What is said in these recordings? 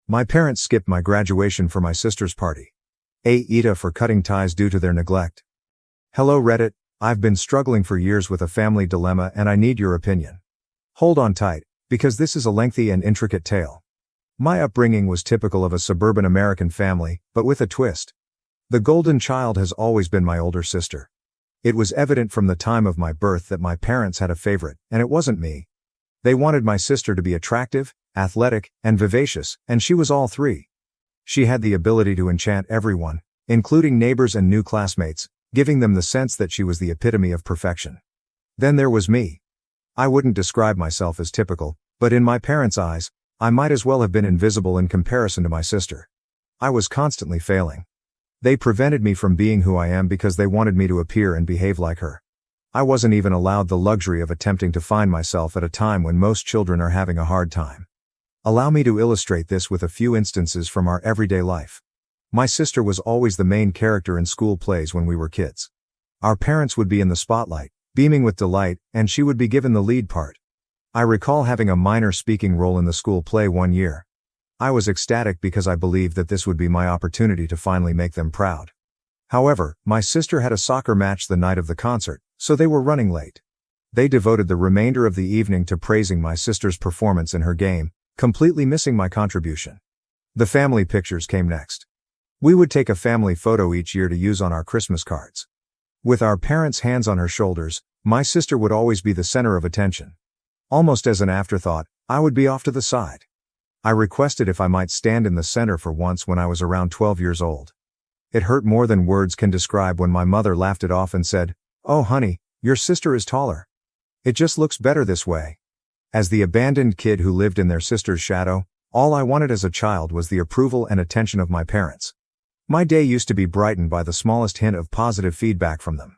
My parents skipped my graduation for my sister's party. AITA for cutting ties due to their neglect. Hello Reddit, I've been struggling for years with a family dilemma and I need your opinion. Hold on tight, because this is a lengthy and intricate tale. My upbringing was typical of a suburban American family, but with a twist. The golden child has always been my older sister. It was evident from the time of my birth that my parents had a favorite, and it wasn't me. They wanted my sister to be attractive, athletic, and vivacious, and she was all three. She had the ability to enchant everyone, including neighbors and new classmates, giving them the sense that she was the epitome of perfection. Then there was me. I wouldn't describe myself as typical, but in my parents' eyes, I might as well have been invisible in comparison to my sister. I was constantly failing. They prevented me from being who I am because they wanted me to appear and behave like her. I wasn't even allowed the luxury of attempting to find myself at a time when most children are having a hard time. Allow me to illustrate this with a few instances from our everyday life. My sister was always the main character in school plays when we were kids. Our parents would be in the spotlight, beaming with delight, and she would be given the lead part. I recall having a minor speaking role in the school play one year. I was ecstatic because I believed that this would be my opportunity to finally make them proud. However, my sister had a soccer match the night of the concert, so they were running late. They devoted the remainder of the evening to praising my sister's performance in her game, completely missing my contribution. The family pictures came next. We would take a family photo each year to use on our Christmas cards. With our parents' hands on her shoulders, my sister would always be the center of attention. Almost as an afterthought, I would be off to the side. I requested if I might stand in the center for once when I was around 12 years old. It hurt more than words can describe when my mother laughed it off and said, "Oh honey, your sister is taller. It just looks better this way." As the abandoned kid who lived in their sister's shadow, all I wanted as a child was the approval and attention of my parents. My day used to be brightened by the smallest hint of positive feedback from them.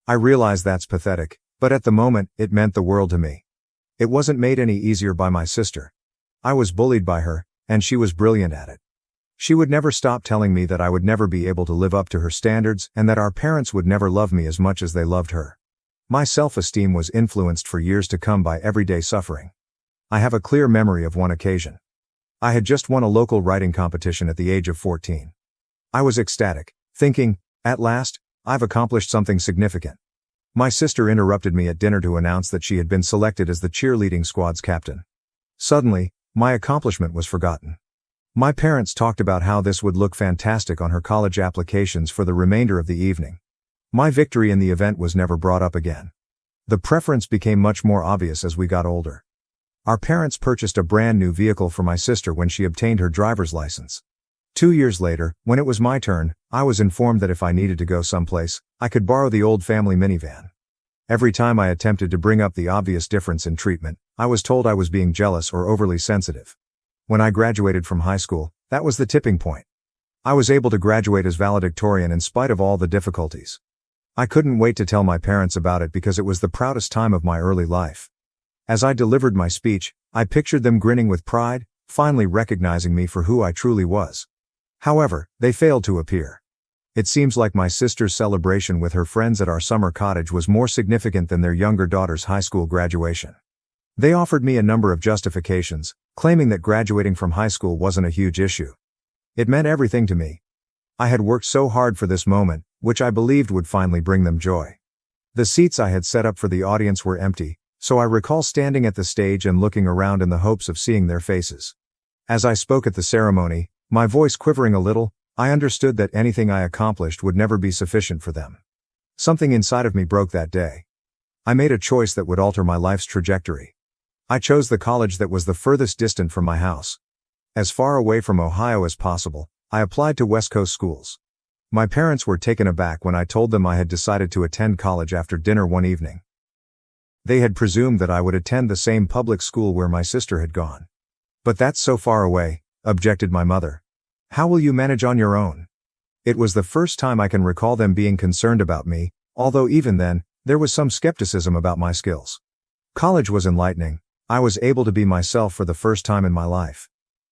I realize that's pathetic, but at the moment, it meant the world to me. It wasn't made any easier by my sister. I was bullied by her, and she was brilliant at it. She would never stop telling me that I would never be able to live up to her standards and that our parents would never love me as much as they loved her. My self-esteem was influenced for years to come by everyday suffering. I have a clear memory of one occasion. I had just won a local writing competition at the age of 14. I was ecstatic, thinking, at last, I've accomplished something significant. My sister interrupted me at dinner to announce that she had been selected as the cheerleading squad's captain. Suddenly, my accomplishment was forgotten. My parents talked about how this would look fantastic on her college applications for the remainder of the evening. My victory in the event was never brought up again. The preference became much more obvious as we got older. Our parents purchased a brand new vehicle for my sister when she obtained her driver's license. 2 years later, when it was my turn, I was informed that if I needed to go someplace, I could borrow the old family minivan. Every time I attempted to bring up the obvious difference in treatment, I was told I was being jealous or overly sensitive. When I graduated from high school, that was the tipping point. I was able to graduate as valedictorian in spite of all the difficulties. I couldn't wait to tell my parents about it because it was the proudest time of my early life. As I delivered my speech, I pictured them grinning with pride, finally recognizing me for who I truly was. However, they failed to appear. It seems like my sister's celebration with her friends at our summer cottage was more significant than their younger daughter's high school graduation. They offered me a number of justifications, claiming that graduating from high school wasn't a huge issue. It meant everything to me. I had worked so hard for this moment, which I believed would finally bring them joy. The seats I had set up for the audience were empty, so I recall standing at the stage and looking around in the hopes of seeing their faces. As I spoke at the ceremony, my voice quivering a little, I understood that anything I accomplished would never be sufficient for them. Something inside of me broke that day. I made a choice that would alter my life's trajectory. I chose the college that was the furthest distant from my house. As far away from Ohio as possible, I applied to West Coast schools. My parents were taken aback when I told them I had decided to attend college after dinner one evening. They had presumed that I would attend the same public school where my sister had gone. "But that's so far away," objected my mother. "How will you manage on your own?" It was the first time I can recall them being concerned about me, although even then, there was some skepticism about my skills. College was enlightening. I was able to be myself for the first time in my life.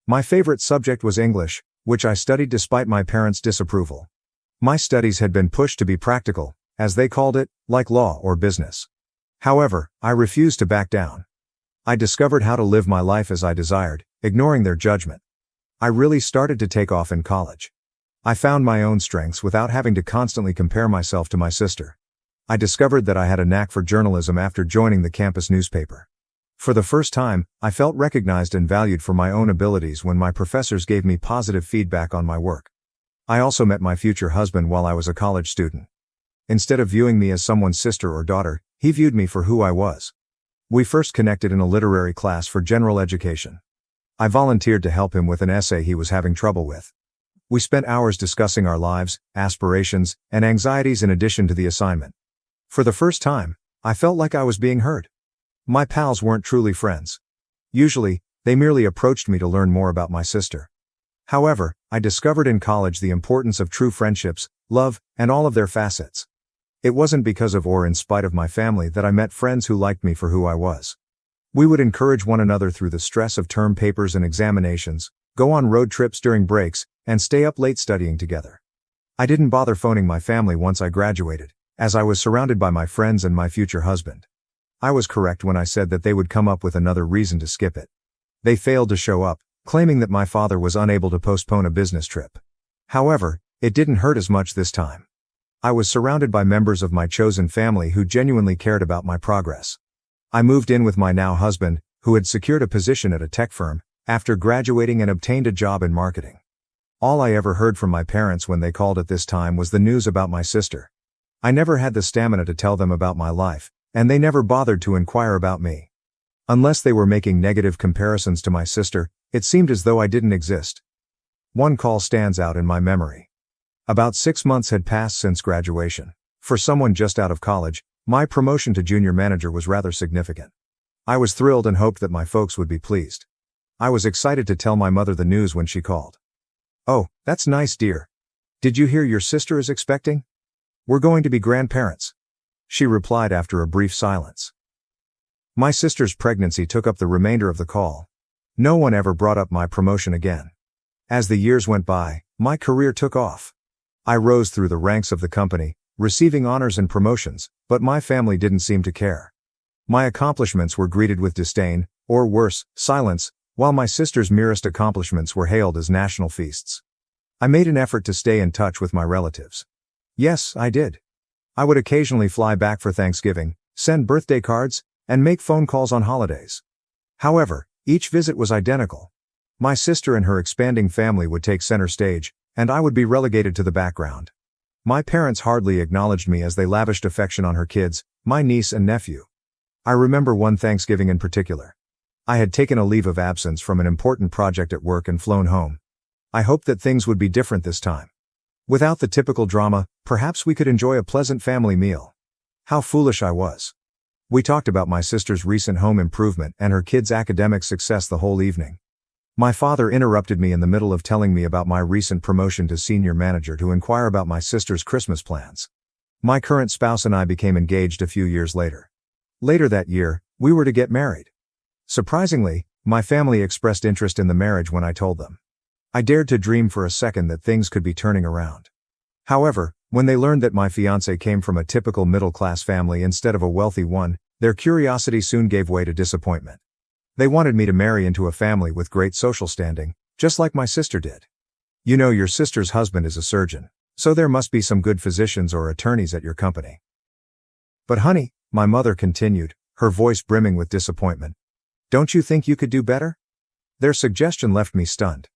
My favorite subject was English, which I studied despite my parents' disapproval. My studies had been pushed to be practical, as they called it, like law or business. However, I refused to back down. I discovered how to live my life as I desired, ignoring their judgment. I really started to take off in college. I found my own strengths without having to constantly compare myself to my sister. I discovered that I had a knack for journalism after joining the campus newspaper. For the first time, I felt recognized and valued for my own abilities when my professors gave me positive feedback on my work. I also met my future husband while I was a college student. Instead of viewing me as someone's sister or daughter, he viewed me for who I was. We first connected in a literary class for general education. I volunteered to help him with an essay he was having trouble with. We spent hours discussing our lives, aspirations, and anxieties in addition to the assignment. For the first time, I felt like I was being heard. My pals weren't truly friends. Usually, they merely approached me to learn more about my sister. However, I discovered in college the importance of true friendships, love, and all of their facets. It wasn't because of or in spite of my family that I met friends who liked me for who I was. We would encourage one another through the stress of term papers and examinations, go on road trips during breaks, and stay up late studying together. I didn't bother phoning my family once I graduated, as I was surrounded by my friends and my future husband. I was correct when I said that they would come up with another reason to skip it. They failed to show up, claiming that my father was unable to postpone a business trip. However, it didn't hurt as much this time. I was surrounded by members of my chosen family who genuinely cared about my progress. I moved in with my now husband, who had secured a position at a tech firm, after graduating and obtained a job in marketing. All I ever heard from my parents when they called at this time was the news about my sister. I never had the stamina to tell them about my life, and they never bothered to inquire about me. Unless they were making negative comparisons to my sister, it seemed as though I didn't exist. One call stands out in my memory. About 6 months had passed since graduation. For someone just out of college, my promotion to junior manager was rather significant. I was thrilled and hoped that my folks would be pleased. I was excited to tell my mother the news when she called. "Oh, that's nice, dear. Did you hear your sister is expecting? We're going to be grandparents," she replied after a brief silence. My sister's pregnancy took up the remainder of the call. No one ever brought up my promotion again. As the years went by, my career took off. I rose through the ranks of the company, receiving honors and promotions, but my family didn't seem to care. My accomplishments were greeted with disdain, or worse, silence, while my sister's merest accomplishments were hailed as national feasts. I made an effort to stay in touch with my relatives. Yes, I did. I would occasionally fly back for Thanksgiving, send birthday cards, and make phone calls on holidays. However, each visit was identical. My sister and her expanding family would take center stage, and I would be relegated to the background. My parents hardly acknowledged me as they lavished affection on her kids, my niece and nephew. I remember one Thanksgiving in particular. I had taken a leave of absence from an important project at work and flown home. I hoped that things would be different this time. Without the typical drama, perhaps we could enjoy a pleasant family meal. How foolish I was. We talked about my sister's recent home improvement and her kids' academic success the whole evening. My father interrupted me in the middle of telling me about my recent promotion to senior manager to inquire about my sister's Christmas plans. My current spouse and I became engaged a few years later. Later that year, we were to get married. Surprisingly, my family expressed interest in the marriage when I told them. I dared to dream for a second that things could be turning around. However, when they learned that my fiancé came from a typical middle-class family instead of a wealthy one, their curiosity soon gave way to disappointment. They wanted me to marry into a family with great social standing, just like my sister did. "You know, your sister's husband is a surgeon, so there must be some good physicians or attorneys at your company." "But honey," my mother continued, her voice brimming with disappointment, "don't you think you could do better?" Their suggestion left me stunned.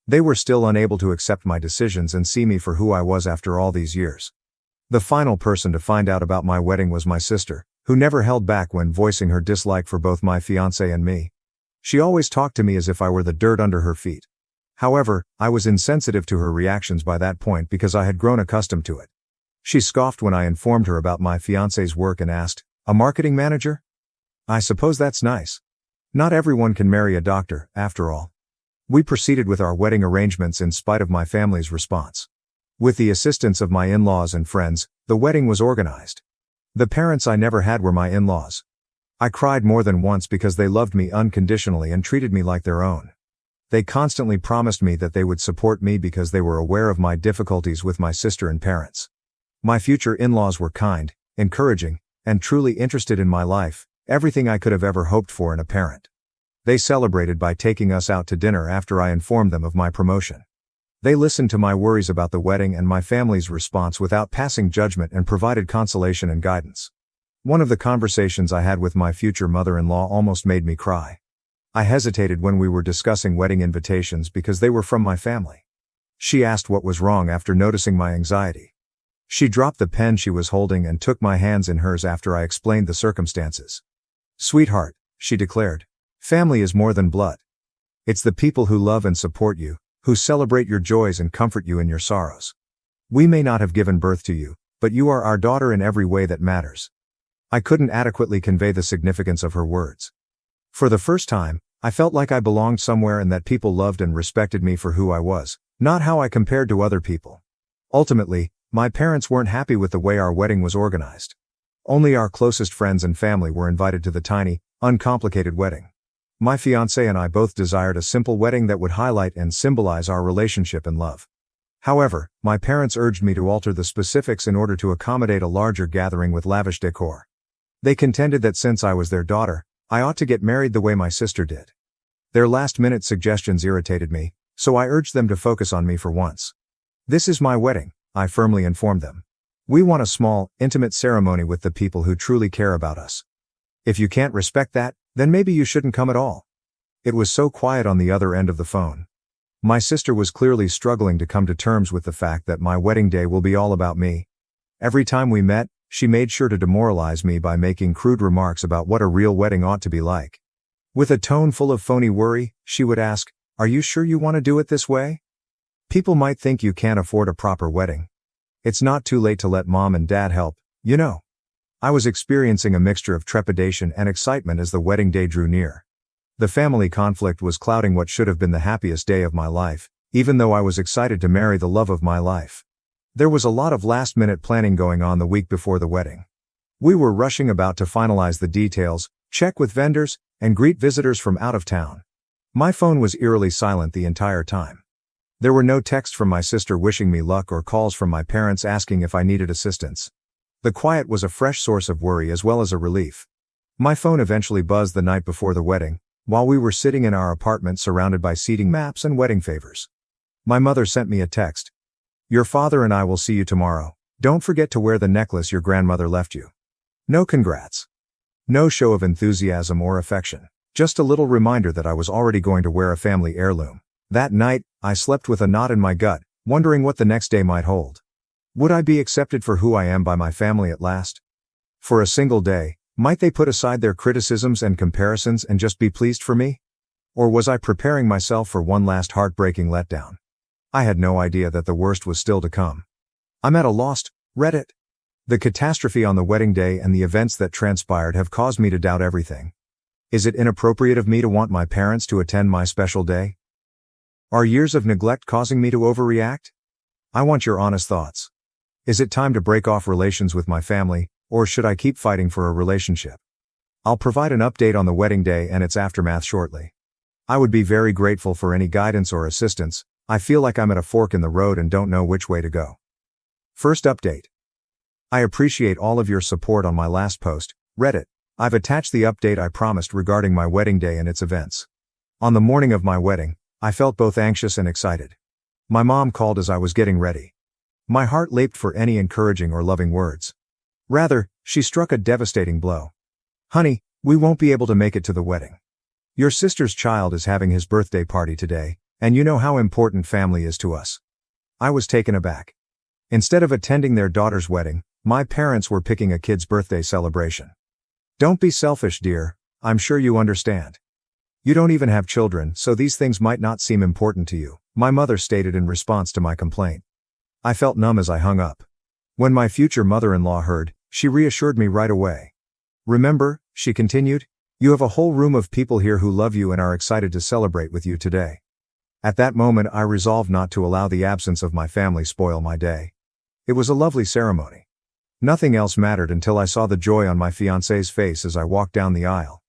They were still unable to accept my decisions and see me for who I was after all these years. The final person to find out about my wedding was my sister, who never held back when voicing her dislike for both my fiancé and me. She always talked to me as if I were the dirt under her feet. However, I was insensitive to her reactions by that point because I had grown accustomed to it. She scoffed when I informed her about my fiancé's work and asked, "A marketing manager? I suppose that's nice. Not everyone can marry a doctor, after all." We proceeded with our wedding arrangements in spite of my family's response. With the assistance of my in-laws and friends, the wedding was organized. The parents I never had were my in-laws. I cried more than once because they loved me unconditionally and treated me like their own. They constantly promised me that they would support me because they were aware of my difficulties with my sister and parents. My future in-laws were kind, encouraging, and truly interested in my life, everything I could have ever hoped for in a parent. They celebrated by taking us out to dinner after I informed them of my promotion. They listened to my worries about the wedding and my family's response without passing judgment and provided consolation and guidance. One of the conversations I had with my future mother-in-law almost made me cry. I hesitated when we were discussing wedding invitations because they were from my family. She asked what was wrong after noticing my anxiety. She dropped the pen she was holding and took my hands in hers after I explained the circumstances. "Sweetheart," she declared, "family is more than blood. It's the people who love and support you, who celebrate your joys and comfort you in your sorrows. We may not have given birth to you, but you are our daughter in every way that matters." I couldn't adequately convey the significance of her words. For the first time, I felt like I belonged somewhere and that people loved and respected me for who I was, not how I compared to other people. Ultimately, my parents weren't happy with the way our wedding was organized. Only our closest friends and family were invited to the tiny, uncomplicated wedding. My fiancé and I both desired a simple wedding that would highlight and symbolize our relationship and love. However, my parents urged me to alter the specifics in order to accommodate a larger gathering with lavish decor. They contended that since I was their daughter, I ought to get married the way my sister did. Their last-minute suggestions irritated me, so I urged them to focus on me for once. "This is my wedding," I firmly informed them. "We want a small, intimate ceremony with the people who truly care about us. If you can't respect that, then maybe you shouldn't come at all." It was so quiet on the other end of the phone. My sister was clearly struggling to come to terms with the fact that my wedding day will be all about me. Every time we met, she made sure to demoralize me by making crude remarks about what a real wedding ought to be like. With a tone full of phony worry, she would ask, "Are you sure you want to do it this way? People might think you can't afford a proper wedding. It's not too late to let mom and dad help, you know." I was experiencing a mixture of trepidation and excitement as the wedding day drew near. The family conflict was clouding what should have been the happiest day of my life, even though I was excited to marry the love of my life. There was a lot of last-minute planning going on the week before the wedding. We were rushing about to finalize the details, check with vendors, and greet visitors from out of town. My phone was eerily silent the entire time. There were no texts from my sister wishing me luck or calls from my parents asking if I needed assistance. The quiet was a fresh source of worry as well as a relief. My phone eventually buzzed the night before the wedding, while we were sitting in our apartment surrounded by seating maps and wedding favors. My mother sent me a text. "Your father and I will see you tomorrow. Don't forget to wear the necklace your grandmother left you." No congrats. No show of enthusiasm or affection. Just a little reminder that I was already going to wear a family heirloom. That night, I slept with a knot in my gut, wondering what the next day might hold. Would I be accepted for who I am by my family at last? For a single day, might they put aside their criticisms and comparisons and just be pleased for me? Or was I preparing myself for one last heartbreaking letdown? I had no idea that the worst was still to come. I'm at a loss. Reddit. The catastrophe on the wedding day and the events that transpired have caused me to doubt everything. Is it inappropriate of me to want my parents to attend my special day? Are years of neglect causing me to overreact? I want your honest thoughts. Is it time to break off relations with my family, or should I keep fighting for a relationship? I'll provide an update on the wedding day and its aftermath shortly. I would be very grateful for any guidance or assistance. I feel like I'm at a fork in the road and don't know which way to go. First update. I appreciate all of your support on my last post, Reddit. I've attached the update I promised regarding my wedding day and its events. On the morning of my wedding, I felt both anxious and excited. My mom called as I was getting ready. My heart leaped for any encouraging or loving words. Rather, she struck a devastating blow. "Honey, we won't be able to make it to the wedding. Your sister's child is having his birthday party today, and you know how important family is to us." I was taken aback. Instead of attending their daughter's wedding, my parents were picking a kid's birthday celebration. "Don't be selfish, dear, I'm sure you understand. You don't even have children, so these things might not seem important to you," my mother stated in response to my complaint. I felt numb as I hung up. When my future mother-in-law heard, she reassured me right away. "Remember," she continued, "you have a whole room of people here who love you and are excited to celebrate with you today." At that moment I resolved not to allow the absence of my family spoil my day. It was a lovely ceremony. Nothing else mattered until I saw the joy on my fiancé's face as I walked down the aisle.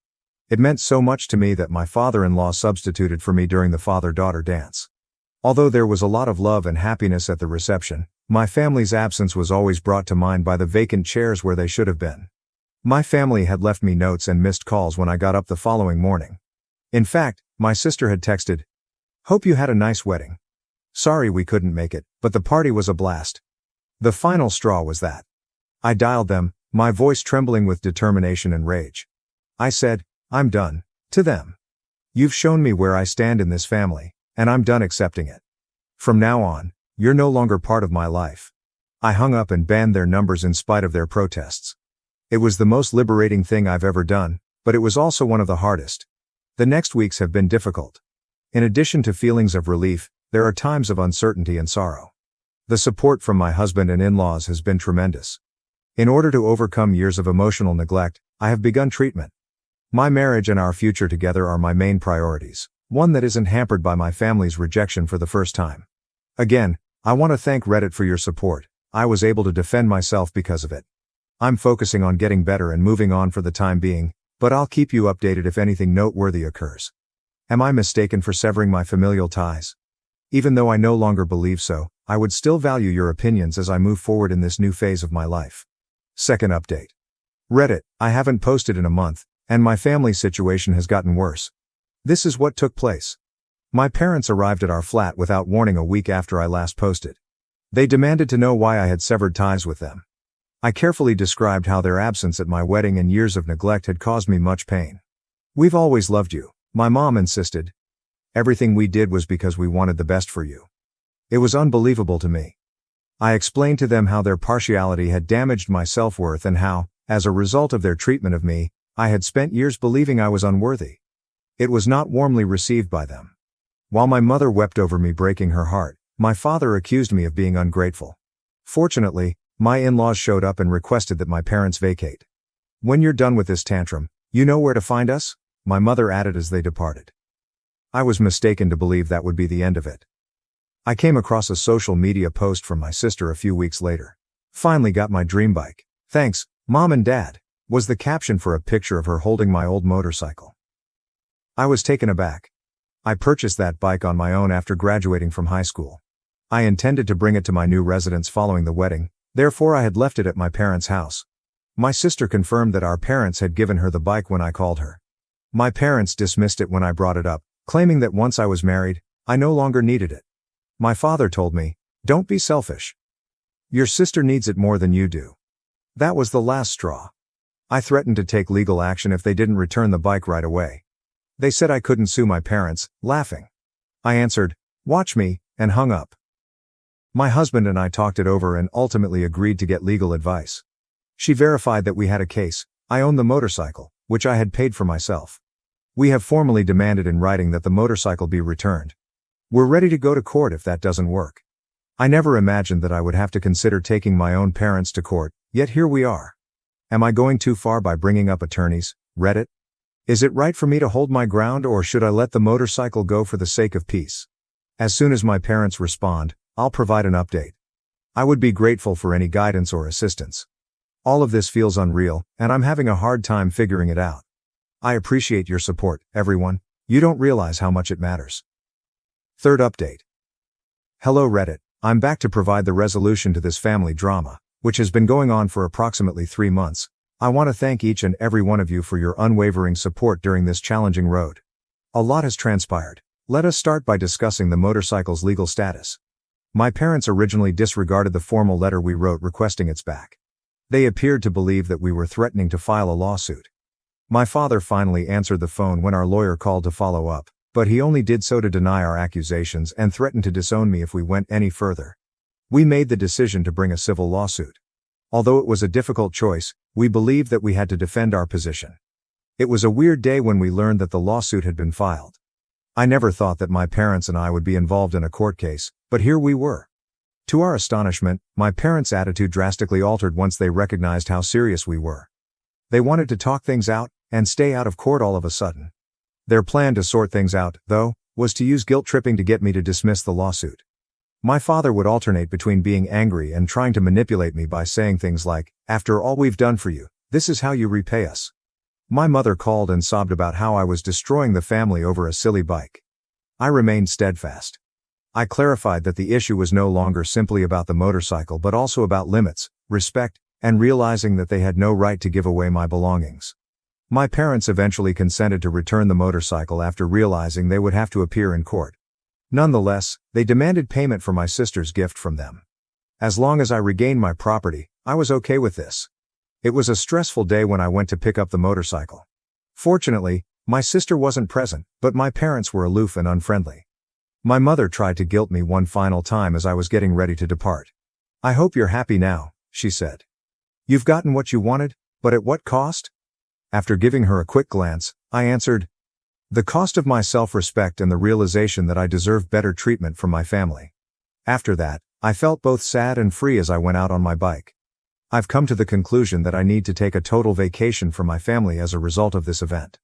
It meant so much to me that my father-in-law substituted for me during the father-daughter dance. Although there was a lot of love and happiness at the reception, my family's absence was always brought to mind by the vacant chairs where they should have been. My family had left me notes and missed calls when I got up the following morning. In fact, my sister had texted, "Hope you had a nice wedding. Sorry we couldn't make it, but the party was a blast." The final straw was that. I dialed them, my voice trembling with determination and rage. I said, "I'm done," to them. "You've shown me where I stand in this family, and I'm done accepting it. From now on, you're no longer part of my life." I hung up and banned their numbers in spite of their protests. It was the most liberating thing I've ever done, but it was also one of the hardest. The next weeks have been difficult. In addition to feelings of relief, there are times of uncertainty and sorrow. The support from my husband and in-laws has been tremendous. In order to overcome years of emotional neglect, I have begun treatment. My marriage and our future together are my main priorities, one that isn't hampered by my family's rejection for the first time. Again, I want to thank Reddit for your support. I was able to defend myself because of it. I'm focusing on getting better and moving on for the time being, but I'll keep you updated if anything noteworthy occurs. Am I mistaken for severing my familial ties? Even though I no longer believe so, I would still value your opinions as I move forward in this new phase of my life. Second update. Reddit, I haven't posted in a month, and my family situation has gotten worse. This is what took place. My parents arrived at our flat without warning a week after I last posted. They demanded to know why I had severed ties with them. I carefully described how their absence at my wedding and years of neglect had caused me much pain. "We've always loved you," my mom insisted. "Everything we did was because we wanted the best for you." It was unbelievable to me. I explained to them how their partiality had damaged my self-worth and how, as a result of their treatment of me, I had spent years believing I was unworthy. It was not warmly received by them. While my mother wept over me breaking her heart, my father accused me of being ungrateful. Fortunately, my in-laws showed up and requested that my parents vacate. "When you're done with this tantrum, you know where to find us?" my mother added as they departed. I was mistaken to believe that would be the end of it. I came across a social media post from my sister a few weeks later. "Finally got my dream bike. Thanks, Mom and Dad," was the caption for a picture of her holding my old motorcycle. I was taken aback. I purchased that bike on my own after graduating from high school. I intended to bring it to my new residence following the wedding, therefore I had left it at my parents' house. My sister confirmed that our parents had given her the bike when I called her. My parents dismissed it when I brought it up, claiming that once I was married, I no longer needed it. My father told me, "Don't be selfish. Your sister needs it more than you do." That was the last straw. I threatened to take legal action if they didn't return the bike right away. They said I couldn't sue my parents, laughing. I answered, "Watch me," and hung up. My husband and I talked it over and ultimately agreed to get legal advice. She verified that we had a case. I owned the motorcycle, which I had paid for myself. We have formally demanded in writing that the motorcycle be returned. We're ready to go to court if that doesn't work. I never imagined that I would have to consider taking my own parents to court, yet here we are. Am I going too far by bringing up attorneys, Reddit? Is it right for me to hold my ground, or should I let the motorcycle go for the sake of peace? As soon as my parents respond, I'll provide an update. I would be grateful for any guidance or assistance. All of this feels unreal, and I'm having a hard time figuring it out. I appreciate your support, everyone. You don't realize how much it matters. Third update. Hello Reddit, I'm back to provide the resolution to this family drama, which has been going on for approximately 3 months. I want to thank each and every one of you for your unwavering support during this challenging road. A lot has transpired. Let us start by discussing the motorcycle's legal status. My parents originally disregarded the formal letter we wrote requesting its back. They appeared to believe that we were threatening to file a lawsuit. My father finally answered the phone when our lawyer called to follow up, but he only did so to deny our accusations and threatened to disown me if we went any further. We made the decision to bring a civil lawsuit. Although it was a difficult choice, we believed that we had to defend our position. It was a weird day when we learned that the lawsuit had been filed. I never thought that my parents and I would be involved in a court case, but here we were. To our astonishment, my parents' attitude drastically altered once they recognized how serious we were. They wanted to talk things out and stay out of court all of a sudden. Their plan to sort things out, though, was to use guilt tripping to get me to dismiss the lawsuit. My father would alternate between being angry and trying to manipulate me by saying things like, "After all we've done for you, this is how you repay us." My mother called and sobbed about how I was destroying the family over a silly bike. I remained steadfast. I clarified that the issue was no longer simply about the motorcycle but also about limits, respect, and realizing that they had no right to give away my belongings. My parents eventually consented to return the motorcycle after realizing they would have to appear in court. Nonetheless, they demanded payment for my sister's gift from them. As long as I regained my property, I was okay with this. It was a stressful day when I went to pick up the motorcycle. Fortunately, my sister wasn't present, but my parents were aloof and unfriendly. My mother tried to guilt me one final time as I was getting ready to depart. "I hope you're happy now," she said. "You've gotten what you wanted, but at what cost?" After giving her a quick glance, I answered, "The cost of my self-respect and the realization that I deserved better treatment from my family." After that, I felt both sad and free as I went out on my bike. I've come to the conclusion that I need to take a total vacation from my family as a result of this event.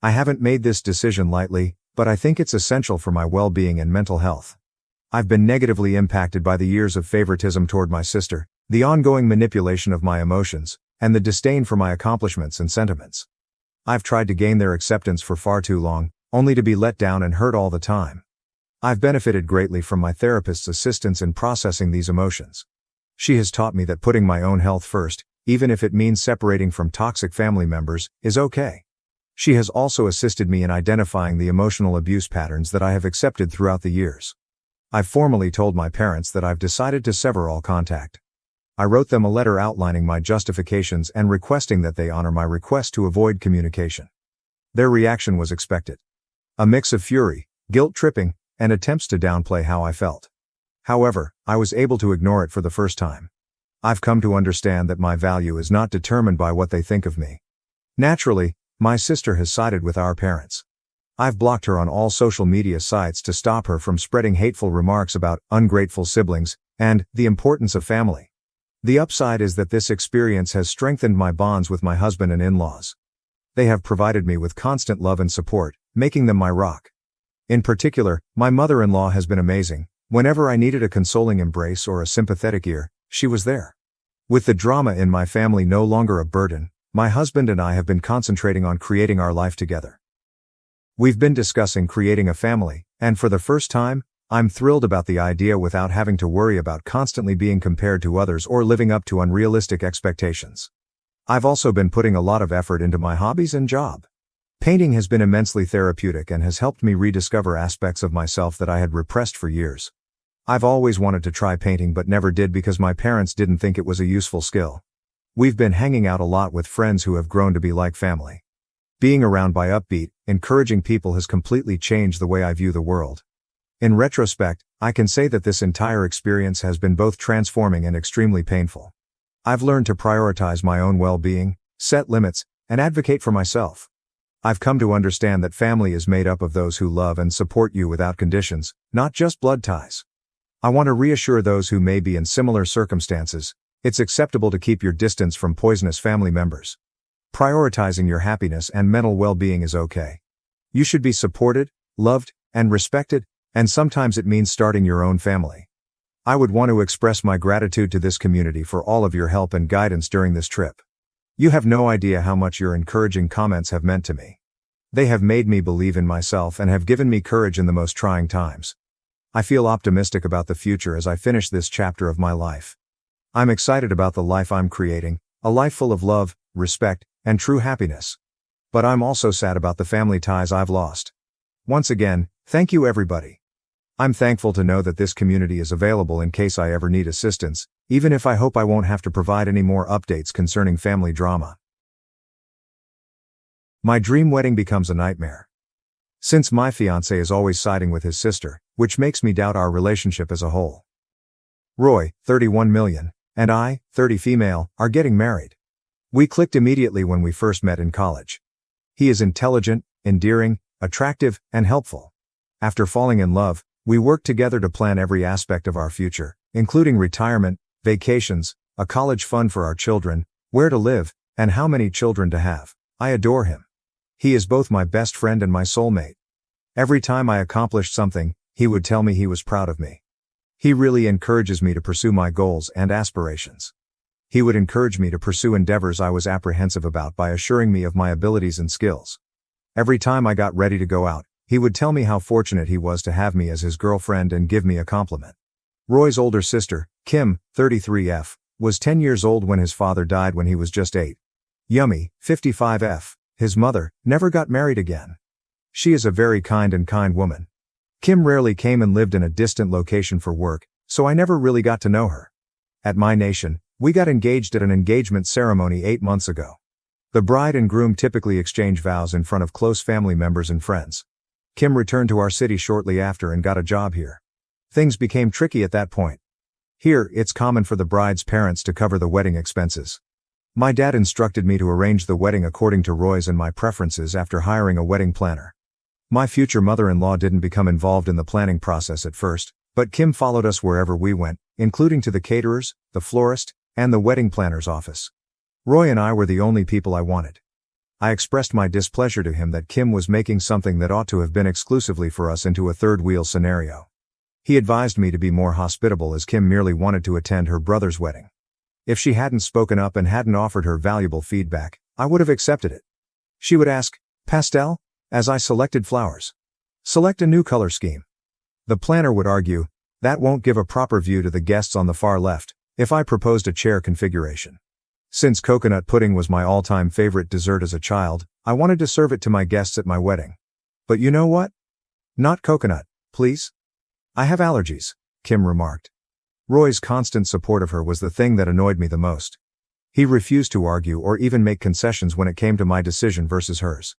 I haven't made this decision lightly, but I think it's essential for my well-being and mental health. I've been negatively impacted by the years of favoritism toward my sister, the ongoing manipulation of my emotions, and the disdain for my accomplishments and sentiments. I've tried to gain their acceptance for far too long, only to be let down and hurt all the time. I've benefited greatly from my therapist's assistance in processing these emotions. She has taught me that putting my own health first, even if it means separating from toxic family members, is okay. She has also assisted me in identifying the emotional abuse patterns that I have accepted throughout the years. I've formally told my parents that I've decided to sever all contact. I wrote them a letter outlining my justifications and requesting that they honor my request to avoid communication. Their reaction was expected. A mix of fury, guilt-tripping, and attempts to downplay how I felt. However, I was able to ignore it for the first time. I've come to understand that my value is not determined by what they think of me. Naturally, my sister has sided with our parents. I've blocked her on all social media sites to stop her from spreading hateful remarks about ungrateful siblings and the importance of family. The upside is that this experience has strengthened my bonds with my husband and in-laws. They have provided me with constant love and support, making them my rock. In particular, my mother-in-law has been amazing. Whenever I needed a consoling embrace or a sympathetic ear, she was there. With the drama in my family no longer a burden, my husband and I have been concentrating on creating our life together. We've been discussing creating a family, and for the first time, I'm thrilled about the idea without having to worry about constantly being compared to others or living up to unrealistic expectations. I've also been putting a lot of effort into my hobbies and job. Painting has been immensely therapeutic and has helped me rediscover aspects of myself that I had repressed for years. I've always wanted to try painting but never did because my parents didn't think it was a useful skill. We've been hanging out a lot with friends who have grown to be like family. Being around by upbeat, encouraging people has completely changed the way I view the world. In retrospect, I can say that this entire experience has been both transforming and extremely painful. I've learned to prioritize my own well-being, set limits, and advocate for myself. I've come to understand that family is made up of those who love and support you without conditions, not just blood ties. I want to reassure those who may be in similar circumstances, it's acceptable to keep your distance from poisonous family members. Prioritizing your happiness and mental well-being is okay. You should be supported, loved, and respected, and sometimes it means starting your own family. I would want to express my gratitude to this community for all of your help and guidance during this trip. You have no idea how much your encouraging comments have meant to me. They have made me believe in myself and have given me courage in the most trying times. I feel optimistic about the future as I finish this chapter of my life. I'm excited about the life I'm creating, a life full of love, respect, and true happiness. But I'm also sad about the family ties I've lost. Once again, thank you everybody. I'm thankful to know that this community is available in case I ever need assistance, even if I hope I won't have to provide any more updates concerning family drama. My dream wedding becomes a nightmare. Since my fiancé is always siding with his sister, which makes me doubt our relationship as a whole. Roy, 31 million, and I, 30 female, are getting married. We clicked immediately when we first met in college. He is intelligent, endearing, attractive, and helpful. After falling in love, we worked together to plan every aspect of our future, including retirement, vacations, a college fund for our children, where to live, and how many children to have. I adore him. He is both my best friend and my soulmate. Every time I accomplished something, he would tell me he was proud of me. He really encourages me to pursue my goals and aspirations. He would encourage me to pursue endeavors I was apprehensive about by assuring me of my abilities and skills. Every time I got ready to go out, he would tell me how fortunate he was to have me as his girlfriend and give me a compliment. Roy's older sister, Kim, 33F, was 10 years old when his father died when he was just 8. Yummy, 55F, his mother, never got married again. She is a very kind woman. Kim rarely came and lived in a distant location for work, so I never really got to know her. At my nation, we got engaged at an engagement ceremony 8 months ago. The bride and groom typically exchange vows in front of close family members and friends. Kim returned to our city shortly after and got a job here. Things became tricky at that point. Here, it's common for the bride's parents to cover the wedding expenses. My dad instructed me to arrange the wedding according to Roy's and my preferences after hiring a wedding planner. My future mother-in-law didn't become involved in the planning process at first, but Kim followed us wherever we went, including to the caterers, the florist, and the wedding planner's office. Roy and I were the only people I wanted. I expressed my displeasure to him that Kim was making something that ought to have been exclusively for us into a third-wheel scenario. He advised me to be more hospitable as Kim merely wanted to attend her brother's wedding. If she hadn't spoken up and hadn't offered her valuable feedback, I would have accepted it. She would ask, "Pastel?" as I selected flowers. "Select a new color scheme." The planner would argue, "That won't give a proper view to the guests on the far left," if I proposed a chair configuration. Since coconut pudding was my all-time favorite dessert as a child, I wanted to serve it to my guests at my wedding. "But you know what? Not coconut, please. I have allergies," Kim remarked. Roy's constant support of her was the thing that annoyed me the most. He refused to argue or even make concessions when it came to my decision versus hers.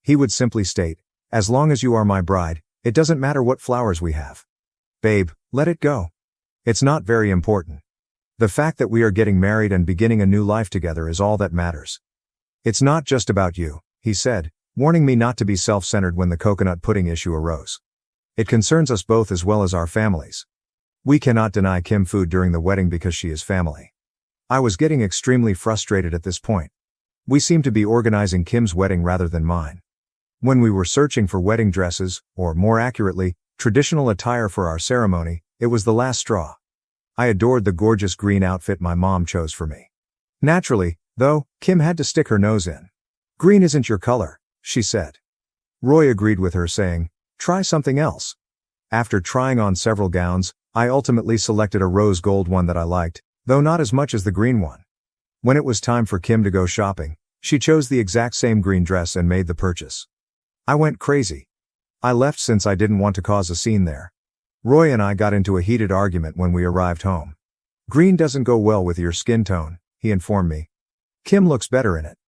He would simply state, "As long as you are my bride, it doesn't matter what flowers we have. Babe, let it go. It's not very important. The fact that we are getting married and beginning a new life together is all that matters." "It's not just about you," he said, warning me not to be self-centered when the coconut pudding issue arose. "It concerns us both as well as our families. We cannot deny Kim food during the wedding because she is family." I was getting extremely frustrated at this point. We seemed to be organizing Kim's wedding rather than mine. When we were searching for wedding dresses, or more accurately, traditional attire for our ceremony, it was the last straw. I adored the gorgeous green outfit my mom chose for me. Naturally, though, Kim had to stick her nose in. "Green isn't your color," she said. Roy agreed with her, saying, "Try something else." After trying on several gowns, I ultimately selected a rose gold one that I liked, though not as much as the green one. When it was time for Kim to go shopping, she chose the exact same green dress and made the purchase. I went crazy. I left since I didn't want to cause a scene there. Roy and I got into a heated argument when we arrived home. "Green doesn't go well with your skin tone," he informed me. "Kim looks better in it."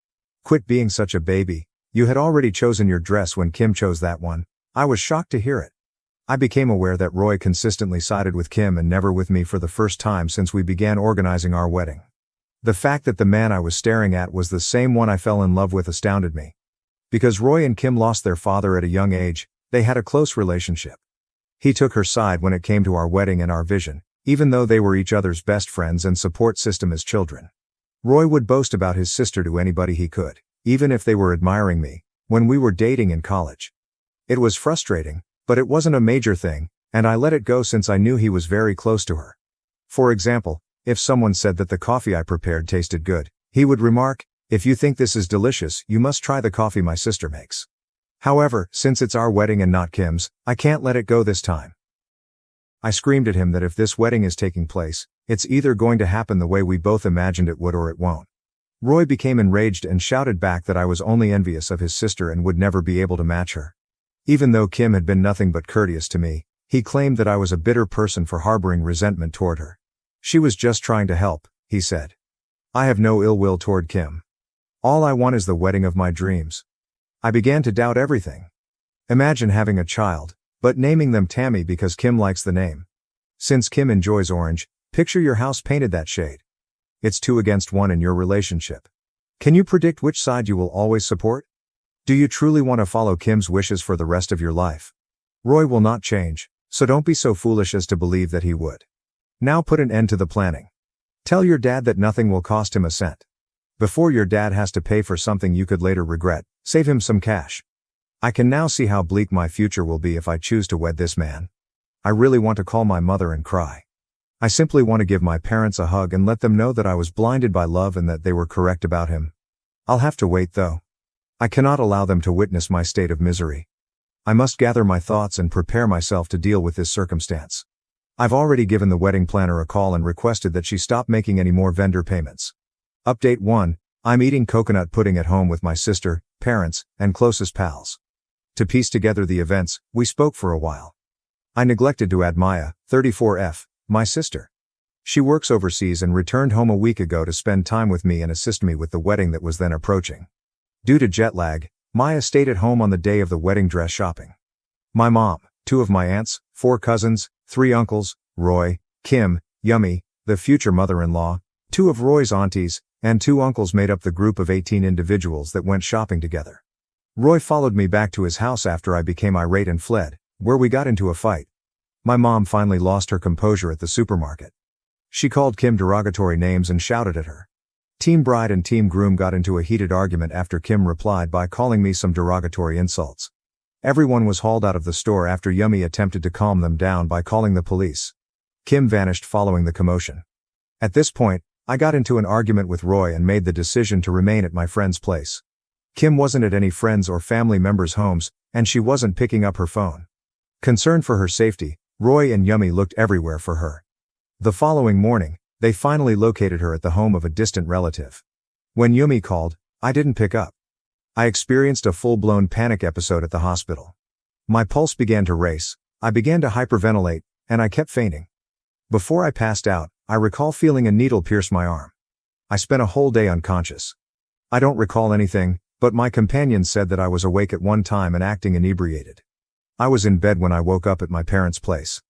"Quit being such a baby. You had already chosen your dress when Kim chose that one." I was shocked to hear it. I became aware that Roy consistently sided with Kim and never with me for the first time since we began organizing our wedding. The fact that the man I was staring at was the same one I fell in love with astounded me. Because Roy and Kim lost their father at a young age, they had a close relationship. He took her side when it came to our wedding and our vision, even though they were each other's best friends and support system as children. Roy would boast about his sister to anybody he could, even if they were admiring me, when we were dating in college. It was frustrating, but it wasn't a major thing, and I let it go since I knew he was very close to her. For example, if someone said that the coffee I prepared tasted good, he would remark, "If you think this is delicious, you must try the coffee my sister makes." However, since it's our wedding and not Kim's, I can't let it go this time. I screamed at him that if this wedding is taking place, it's either going to happen the way we both imagined it would or it won't. Roy became enraged and shouted back that I was only envious of his sister and would never be able to match her. Even though Kim had been nothing but courteous to me, he claimed that I was a bitter person for harboring resentment toward her. "She was just trying to help," he said. "I have no ill will toward Kim. All I want is the wedding of my dreams." I began to doubt everything. Imagine having a child, but naming them Tammy because Kim likes the name. Since Kim enjoys orange, picture your house painted that shade. It's 2 against 1 in your relationship. Can you predict which side you will always support? Do you truly want to follow Kim's wishes for the rest of your life? Roy will not change, so don't be so foolish as to believe that he would. Now put an end to the planning. Tell your dad that nothing will cost him a cent. Before your dad has to pay for something you could later regret, save him some cash. I can now see how bleak my future will be if I choose to wed this man. I really want to call my mother and cry. I simply want to give my parents a hug and let them know that I was blinded by love and that they were correct about him. I'll have to wait though. I cannot allow them to witness my state of misery. I must gather my thoughts and prepare myself to deal with this circumstance. I've already given the wedding planner a call and requested that she stop making any more vendor payments. Update 1. I'm eating coconut pudding at home with my sister, parents, and closest pals. To piece together the events, we spoke for a while. I neglected to add Maya, 34F, my sister. She works overseas and returned home a week ago to spend time with me and assist me with the wedding that was then approaching. Due to jet lag, Maya stayed at home on the day of the wedding dress shopping. My mom, 2 of my aunts, 4 cousins, 3 uncles, Roy, Kim, Yummy, the future mother-in-law, 2 of Roy's aunties, and 2 uncles made up the group of 18 individuals that went shopping together. Roy followed me back to his house after I became irate and fled, where we got into a fight. My mom finally lost her composure at the supermarket. She called Kim derogatory names and shouted at her. Team bride and team groom got into a heated argument after Kim replied by calling me some derogatory insults. Everyone was hauled out of the store after Yummy attempted to calm them down by calling the police. Kim vanished following the commotion. At this point, I got into an argument with Roy and made the decision to remain at my friend's place. Kim wasn't at any friends or family members' homes, and she wasn't picking up her phone. Concerned for her safety, Roy and Yummy looked everywhere for her. The following morning, they finally located her at the home of a distant relative. When Yummy called, I didn't pick up. I experienced a full-blown panic episode at the hospital. My pulse began to race, I began to hyperventilate, and I kept fainting. Before I passed out, I recall feeling a needle pierce my arm. I spent a whole day unconscious. I don't recall anything, but my companions said that I was awake at one time and acting inebriated. I was in bed when I woke up at my parents' place.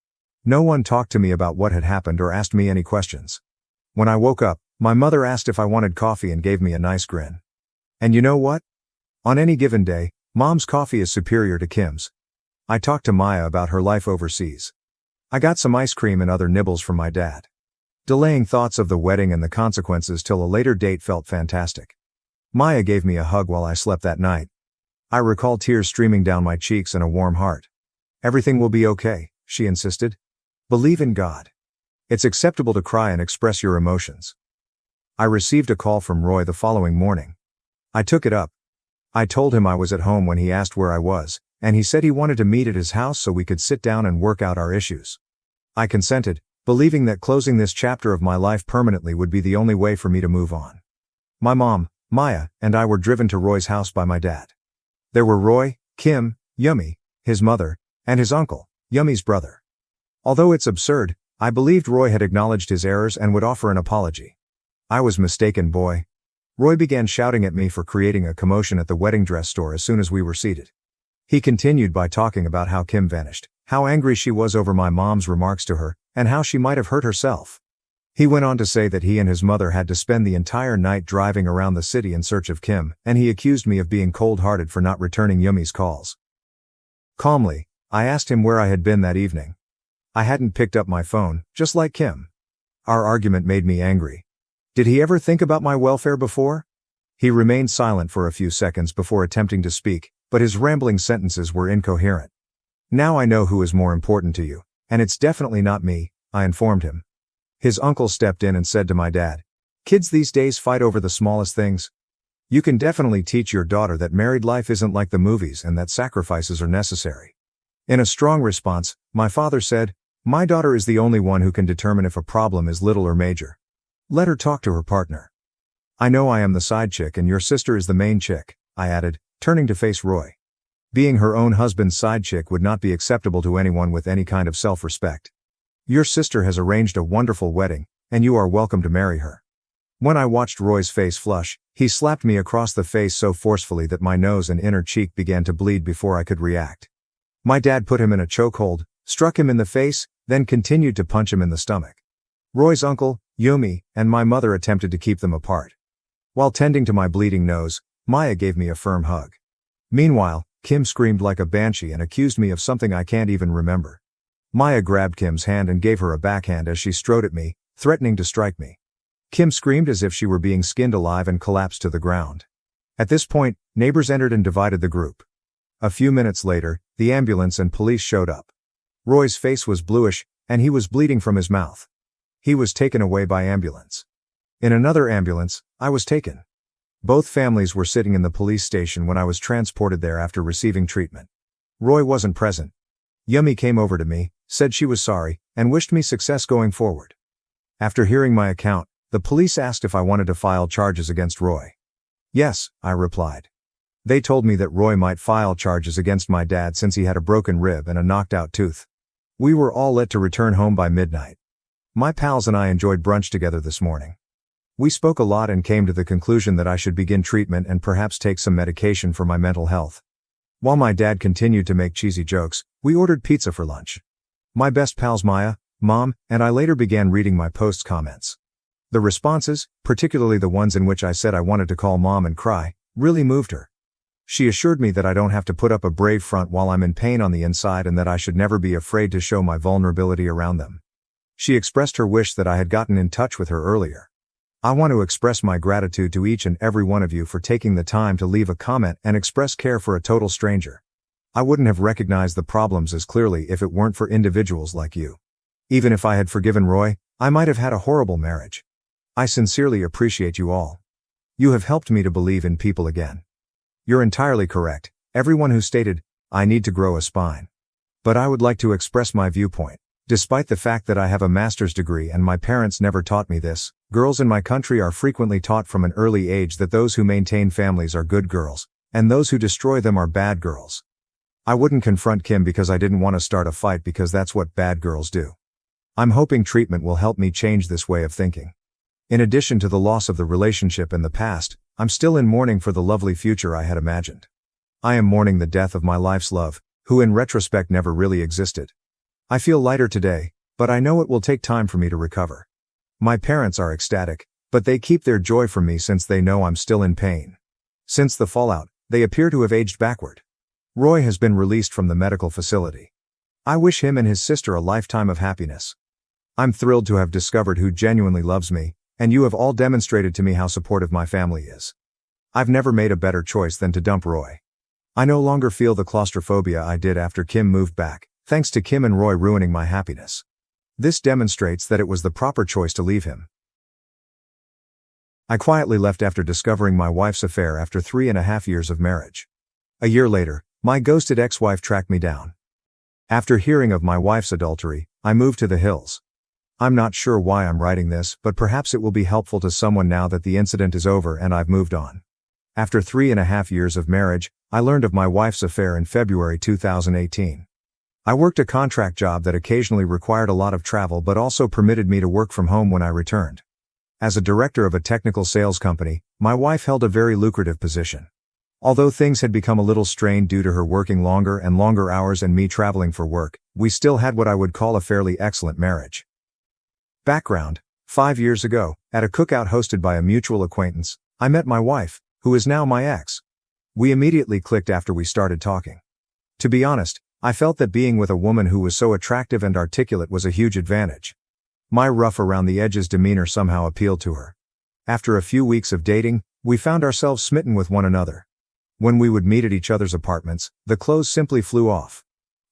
No one talked to me about what had happened or asked me any questions. When I woke up, my mother asked if I wanted coffee and gave me a nice grin. And you know what? On any given day, Mom's coffee is superior to Kim's. I talked to Maya about her life overseas. I got some ice cream and other nibbles from my dad. Delaying thoughts of the wedding and the consequences till a later date felt fantastic. Maya gave me a hug while I slept that night. I recall tears streaming down my cheeks and a warm heart. Everything will be okay, she insisted. Believe in God. It's acceptable to cry and express your emotions. I received a call from Roy the following morning. I took it up. I told him I was at home when he asked where I was, and he said he wanted to meet at his house so we could sit down and work out our issues. I consented, believing that closing this chapter of my life permanently would be the only way for me to move on. My mom, Maya, and I were driven to Roy's house by my dad. There were Roy, Kim, Yummy, his mother, and his uncle, Yummy's brother. Although it's absurd, I believed Roy had acknowledged his errors and would offer an apology. I was mistaken, boy. Roy began shouting at me for creating a commotion at the wedding dress store as soon as we were seated. He continued by talking about how Kim vanished, how angry she was over my mom's remarks to her, and how she might have hurt herself. He went on to say that he and his mother had to spend the entire night driving around the city in search of Kim, and he accused me of being cold-hearted for not returning Yummy's calls. Calmly, I asked him where I had been that evening. I hadn't picked up my phone, just like Kim. Our argument made me angry. Did he ever think about my welfare before? He remained silent for a few seconds before attempting to speak, but his rambling sentences were incoherent. Now I know who is more important to you, and it's definitely not me, I informed him. His uncle stepped in and said to my dad, "Kids these days fight over the smallest things. You can definitely teach your daughter that married life isn't like the movies and that sacrifices are necessary." In a strong response, my father said, "My daughter is the only one who can determine if a problem is little or major. Let her talk to her partner." "I know I am the side chick and your sister is the main chick," I added, turning to face Roy. Being her own husband's side chick would not be acceptable to anyone with any kind of self-respect. Your sister has arranged a wonderful wedding, and you are welcome to marry her. When I watched Roy's face flush, he slapped me across the face so forcefully that my nose and inner cheek began to bleed before I could react. My dad put him in a chokehold, struck him in the face, then continued to punch him in the stomach. Roy's uncle, Yumi, and my mother attempted to keep them apart. While tending to my bleeding nose, Maya gave me a firm hug. Meanwhile, Kim screamed like a banshee and accused me of something I can't even remember. Maya grabbed Kim's hand and gave her a backhand as she strode at me, threatening to strike me. Kim screamed as if she were being skinned alive and collapsed to the ground. At this point, neighbors entered and divided the group. A few minutes later, the ambulance and police showed up. Roy's face was bluish, and he was bleeding from his mouth. He was taken away by ambulance. In another ambulance, I was taken. Both families were sitting in the police station when I was transported there after receiving treatment. Roy wasn't present. Yummy came over to me, said she was sorry, and wished me success going forward. After hearing my account, the police asked if I wanted to file charges against Roy. Yes, I replied. They told me that Roy might file charges against my dad since he had a broken rib and a knocked-out tooth. We were all let to return home by midnight. My pals and I enjoyed brunch together this morning. We spoke a lot and came to the conclusion that I should begin treatment and perhaps take some medication for my mental health. While my dad continued to make cheesy jokes, we ordered pizza for lunch. My best pals Maya, Mom, and I later began reading my post's comments. The responses, particularly the ones in which I said I wanted to call Mom and cry, really moved her. She assured me that I don't have to put up a brave front while I'm in pain on the inside and that I should never be afraid to show my vulnerability around them. She expressed her wish that I had gotten in touch with her earlier. I want to express my gratitude to each and every one of you for taking the time to leave a comment and express care for a total stranger. I wouldn't have recognized the problems as clearly if it weren't for individuals like you. Even if I had forgiven Roy, I might have had a horrible marriage. I sincerely appreciate you all. You have helped me to believe in people again. You're entirely correct, everyone who stated, I need to grow a spine. But I would like to express my viewpoint. Despite the fact that I have a master's degree and my parents never taught me this, girls in my country are frequently taught from an early age that those who maintain families are good girls, and those who destroy them are bad girls. I wouldn't confront Kim because I didn't want to start a fight because that's what bad girls do. I'm hoping treatment will help me change this way of thinking. In addition to the loss of the relationship in the past, I'm still in mourning for the lovely future I had imagined. I am mourning the death of my life's love, who in retrospect never really existed. I feel lighter today, but I know it will take time for me to recover. My parents are ecstatic, but they keep their joy from me since they know I'm still in pain. Since the fallout, they appear to have aged backward. Roy has been released from the medical facility. I wish him and his sister a lifetime of happiness. I'm thrilled to have discovered who genuinely loves me, and you have all demonstrated to me how supportive my family is. I've never made a better choice than to dump Roy. I no longer feel the claustrophobia I did after Kim moved back, thanks to Kim and Roy ruining my happiness. This demonstrates that it was the proper choice to leave him. I quietly left after discovering my wife's affair after 3.5 years of marriage. A year later, my ghosted ex-wife tracked me down. After hearing of my wife's adultery, I moved to the hills. I'm not sure why I'm writing this, but perhaps it will be helpful to someone now that the incident is over and I've moved on. After 3.5 years of marriage, I learned of my wife's affair in February 2018. I worked a contract job that occasionally required a lot of travel but also permitted me to work from home when I returned. As a director of a technical sales company, my wife held a very lucrative position. Although things had become a little strained due to her working longer and longer hours and me traveling for work, we still had what I would call a fairly excellent marriage. Background: 5 years ago, at a cookout hosted by a mutual acquaintance, I met my wife, who is now my ex. We immediately clicked after we started talking. To be honest, I felt that being with a woman who was so attractive and articulate was a huge advantage. My rough around the edges demeanor somehow appealed to her. After a few weeks of dating, we found ourselves smitten with one another. When we would meet at each other's apartments, the clothes simply flew off.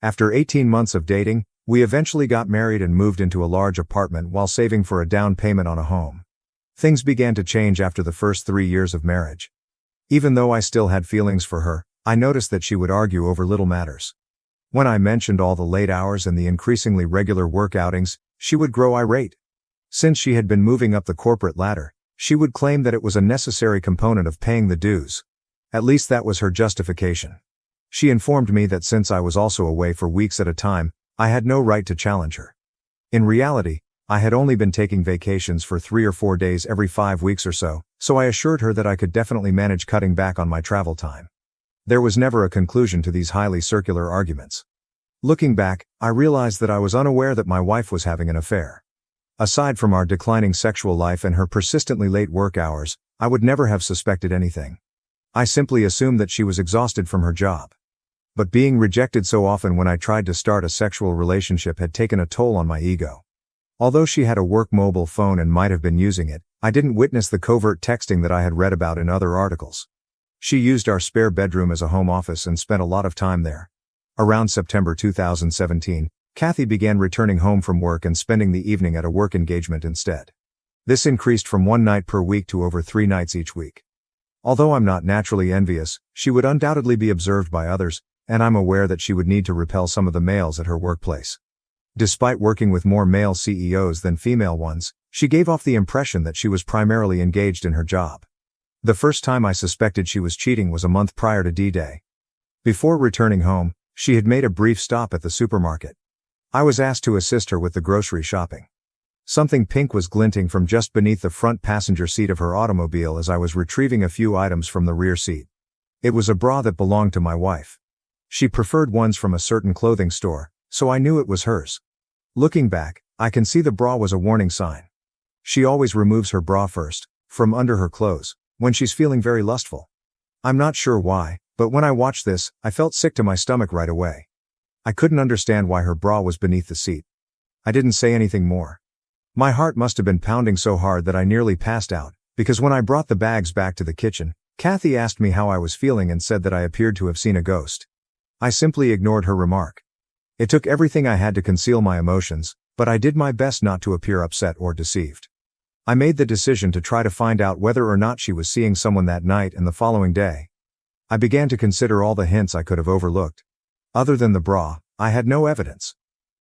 After 18 months of dating, we eventually got married and moved into a large apartment while saving for a down payment on a home. Things began to change after the first 3 years of marriage. Even though I still had feelings for her, I noticed that she would argue over little matters. When I mentioned all the late hours and the increasingly regular work outings, she would grow irate. Since she had been moving up the corporate ladder, she would claim that it was a necessary component of paying the dues. At least that was her justification. She informed me that since I was also away for weeks at a time, I had no right to challenge her. In reality, I had only been taking vacations for 3 or 4 days every 5 weeks or so I assured her that I could definitely manage cutting back on my travel time. There was never a conclusion to these highly circular arguments. Looking back, I realized that I was unaware that my wife was having an affair. Aside from our declining sexual life and her persistently late work hours, I would never have suspected anything. I simply assumed that she was exhausted from her job. But being rejected so often when I tried to start a sexual relationship had taken a toll on my ego. Although she had a work mobile phone and might have been using it, I didn't witness the covert texting that I had read about in other articles. She used our spare bedroom as a home office and spent a lot of time there. Around September 2017, Kathy began returning home from work and spending the evening at a work engagement instead. This increased from 1 night per week to over 3 nights each week. Although I'm not naturally envious, she would undoubtedly be observed by others, and I'm aware that she would need to repel some of the males at her workplace. Despite working with more male CEOs than female ones, she gave off the impression that she was primarily engaged in her job. The first time I suspected she was cheating was a month prior to D-Day. Before returning home, she had made a brief stop at the supermarket. I was asked to assist her with the grocery shopping. Something pink was glinting from just beneath the front passenger seat of her automobile as I was retrieving a few items from the rear seat. It was a bra that belonged to my wife. She preferred ones from a certain clothing store, so I knew it was hers. Looking back, I can see the bra was a warning sign. She always removes her bra first, from under her clothes, when she's feeling very lustful. I'm not sure why, but when I watched this, I felt sick to my stomach right away. I couldn't understand why her bra was beneath the seat. I didn't say anything more. My heart must have been pounding so hard that I nearly passed out, because when I brought the bags back to the kitchen, Kathy asked me how I was feeling and said that I appeared to have seen a ghost. I simply ignored her remark. It took everything I had to conceal my emotions, but I did my best not to appear upset or deceived. I made the decision to try to find out whether or not she was seeing someone that night and the following day. I began to consider all the hints I could have overlooked. Other than the bra, I had no evidence.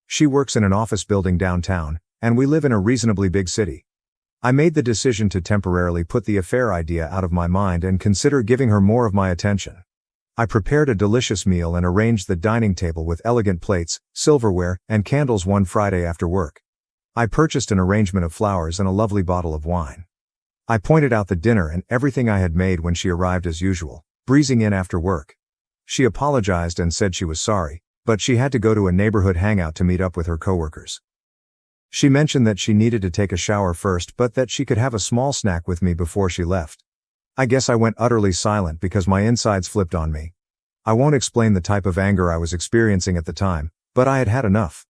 She works in an office building downtown, and we live in a reasonably big city. I made the decision to temporarily put the affair idea out of my mind and consider giving her more of my attention. I prepared a delicious meal and arranged the dining table with elegant plates, silverware, and candles one Friday after work. I purchased an arrangement of flowers and a lovely bottle of wine. I pointed out the dinner and everything I had made when she arrived as usual, breezing in after work. She apologized and said she was sorry, but she had to go to a neighborhood hangout to meet up with her coworkers. She mentioned that she needed to take a shower first but that she could have a small snack with me before she left. I guess I went utterly silent because my insides flipped on me. I won't explain the type of anger I was experiencing at the time, but I had had enough.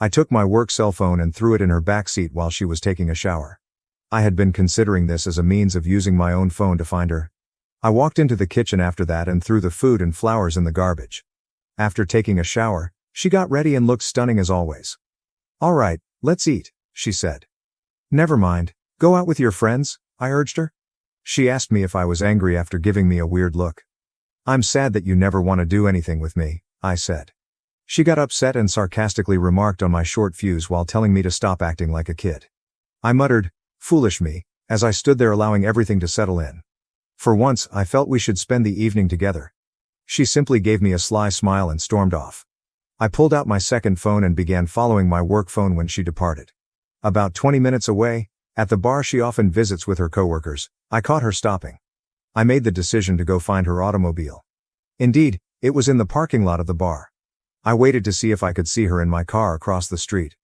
I took my work cell phone and threw it in her back seat while she was taking a shower. I had been considering this as a means of using my own phone to find her. I walked into the kitchen after that and threw the food and flowers in the garbage. After taking a shower, she got ready and looked stunning as always. "All right, let's eat," she said. "Never mind, go out with your friends," I urged her. She asked me if I was angry after giving me a weird look. "I'm sad that you never want to do anything with me," I said. She got upset and sarcastically remarked on my short fuse while telling me to stop acting like a kid. I muttered, "Foolish me," as I stood there allowing everything to settle in. For once, I felt we should spend the evening together. She simply gave me a sly smile and stormed off. I pulled out my second phone and began following my work phone when she departed. About 20 minutes away, at the bar she often visits with her coworkers, I caught her stopping. I made the decision to go find her automobile. Indeed, it was in the parking lot of the bar. I waited to see if I could see her in my car across the street.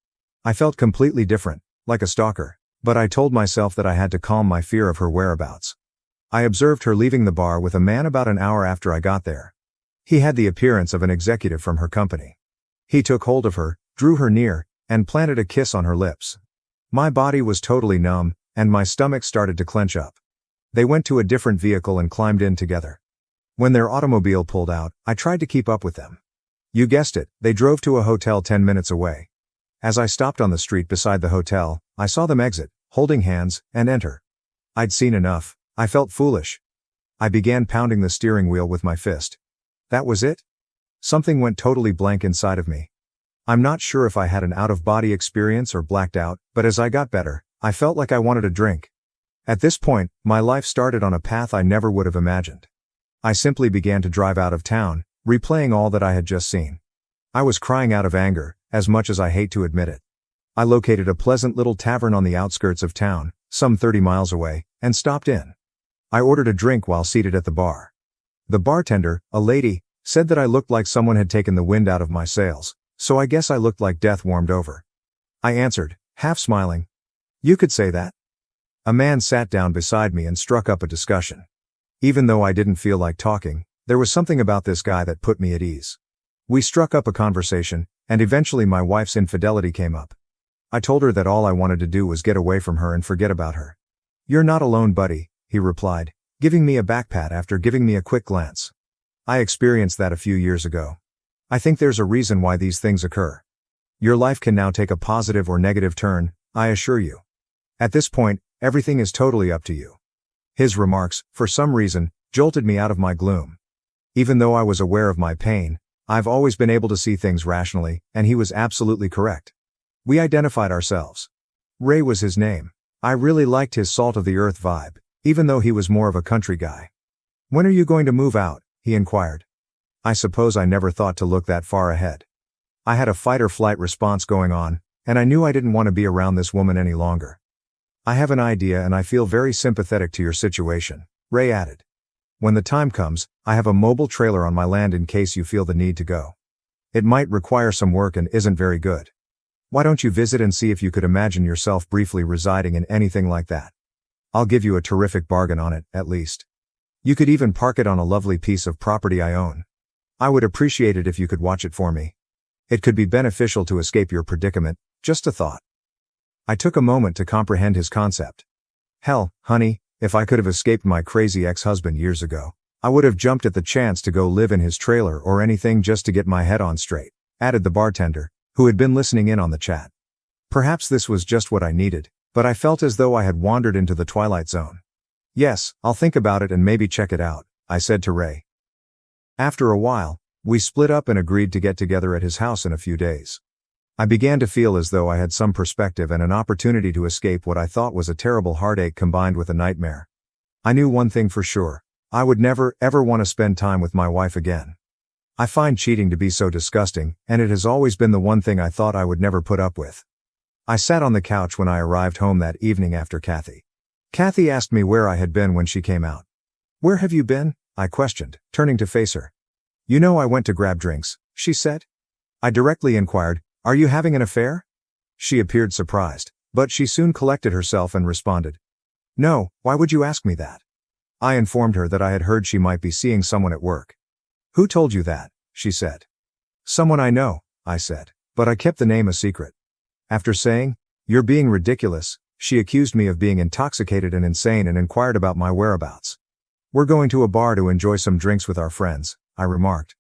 I felt completely different, like a stalker, but I told myself that I had to calm my fear of her whereabouts. I observed her leaving the bar with a man about an hour after I got there. He had the appearance of an executive from her company. He took hold of her, drew her near, and planted a kiss on her lips. My body was totally numb, and my stomach started to clench up. They went to a different vehicle and climbed in together. When their automobile pulled out, I tried to keep up with them. You guessed it, they drove to a hotel 10 minutes away. As I stopped on the street beside the hotel, I saw them exit, holding hands, and enter. I'd seen enough. I felt foolish. I began pounding the steering wheel with my fist. That was it? Something went totally blank inside of me. I'm not sure if I had an out-of-body experience or blacked out, but as I got better, I felt like I wanted a drink. At this point, my life started on a path I never would have imagined. I simply began to drive out of town, replaying all that I had just seen. I was crying out of anger, as much as I hate to admit it. I located a pleasant little tavern on the outskirts of town, some 30 miles away, and stopped in. I ordered a drink while seated at the bar. The bartender, a lady, said that I looked like someone had taken the wind out of my sails, so I guess I looked like death warmed over. I answered, half smiling. "You could say that." A man sat down beside me and struck up a discussion. Even though I didn't feel like talking, there was something about this guy that put me at ease. We struck up a conversation, and eventually my wife's infidelity came up. I told her that all I wanted to do was get away from her and forget about her. "You're not alone, buddy," he replied, giving me a back pat after giving me a quick glance. I experienced that a few years ago. I think there's a reason why these things occur. Your life can now take a positive or negative turn, I assure you. At this point, everything is totally up to you. His remarks, for some reason, jolted me out of my gloom. Even though I was aware of my pain, I've always been able to see things rationally, and he was absolutely correct. We identified ourselves. Ray was his name. I really liked his salt-of-the-earth vibe, even though he was more of a country guy. "When are you going to move out?" he inquired. I suppose I never thought to look that far ahead. I had a fight-or-flight response going on, and I knew I didn't want to be around this woman any longer. "I have an idea and I feel very sympathetic to your situation," Ray added. "When the time comes, I have a mobile trailer on my land in case you feel the need to go. It might require some work and isn't very good. Why don't you visit and see if you could imagine yourself briefly residing in anything like that? I'll give you a terrific bargain on it, at least. You could even park it on a lovely piece of property I own. I would appreciate it if you could watch it for me. It could be beneficial to escape your predicament, just a thought." I took a moment to comprehend his concept. "Hell, honey, if I could have escaped my crazy ex-husband years ago, I would have jumped at the chance to go live in his trailer or anything just to get my head on straight," added the bartender, who had been listening in on the chat. Perhaps this was just what I needed, but I felt as though I had wandered into the twilight zone. "Yes, I'll think about it and maybe check it out," I said to Ray. After a while, we split up and agreed to get together at his house in a few days. I began to feel as though I had some perspective and an opportunity to escape what I thought was a terrible heartache combined with a nightmare. I knew one thing for sure: I would never, ever want to spend time with my wife again. I find cheating to be so disgusting, and it has always been the one thing I thought I would never put up with. I sat on the couch when I arrived home that evening after Kathy. Kathy asked me where I had been when she came out. "Where have you been?" I questioned, turning to face her. "You know I went to grab drinks," she said. I directly inquired, "Are you having an affair?" She appeared surprised, but she soon collected herself and responded, "No, why would you ask me that?" I informed her that I had heard she might be seeing someone at work. "Who told you that?" she said. "Someone I know," I said, but I kept the name a secret. After saying, "You're being ridiculous," she accused me of being intoxicated and insane and inquired about my whereabouts. "We're going to a bar to enjoy some drinks with our friends," I remarked.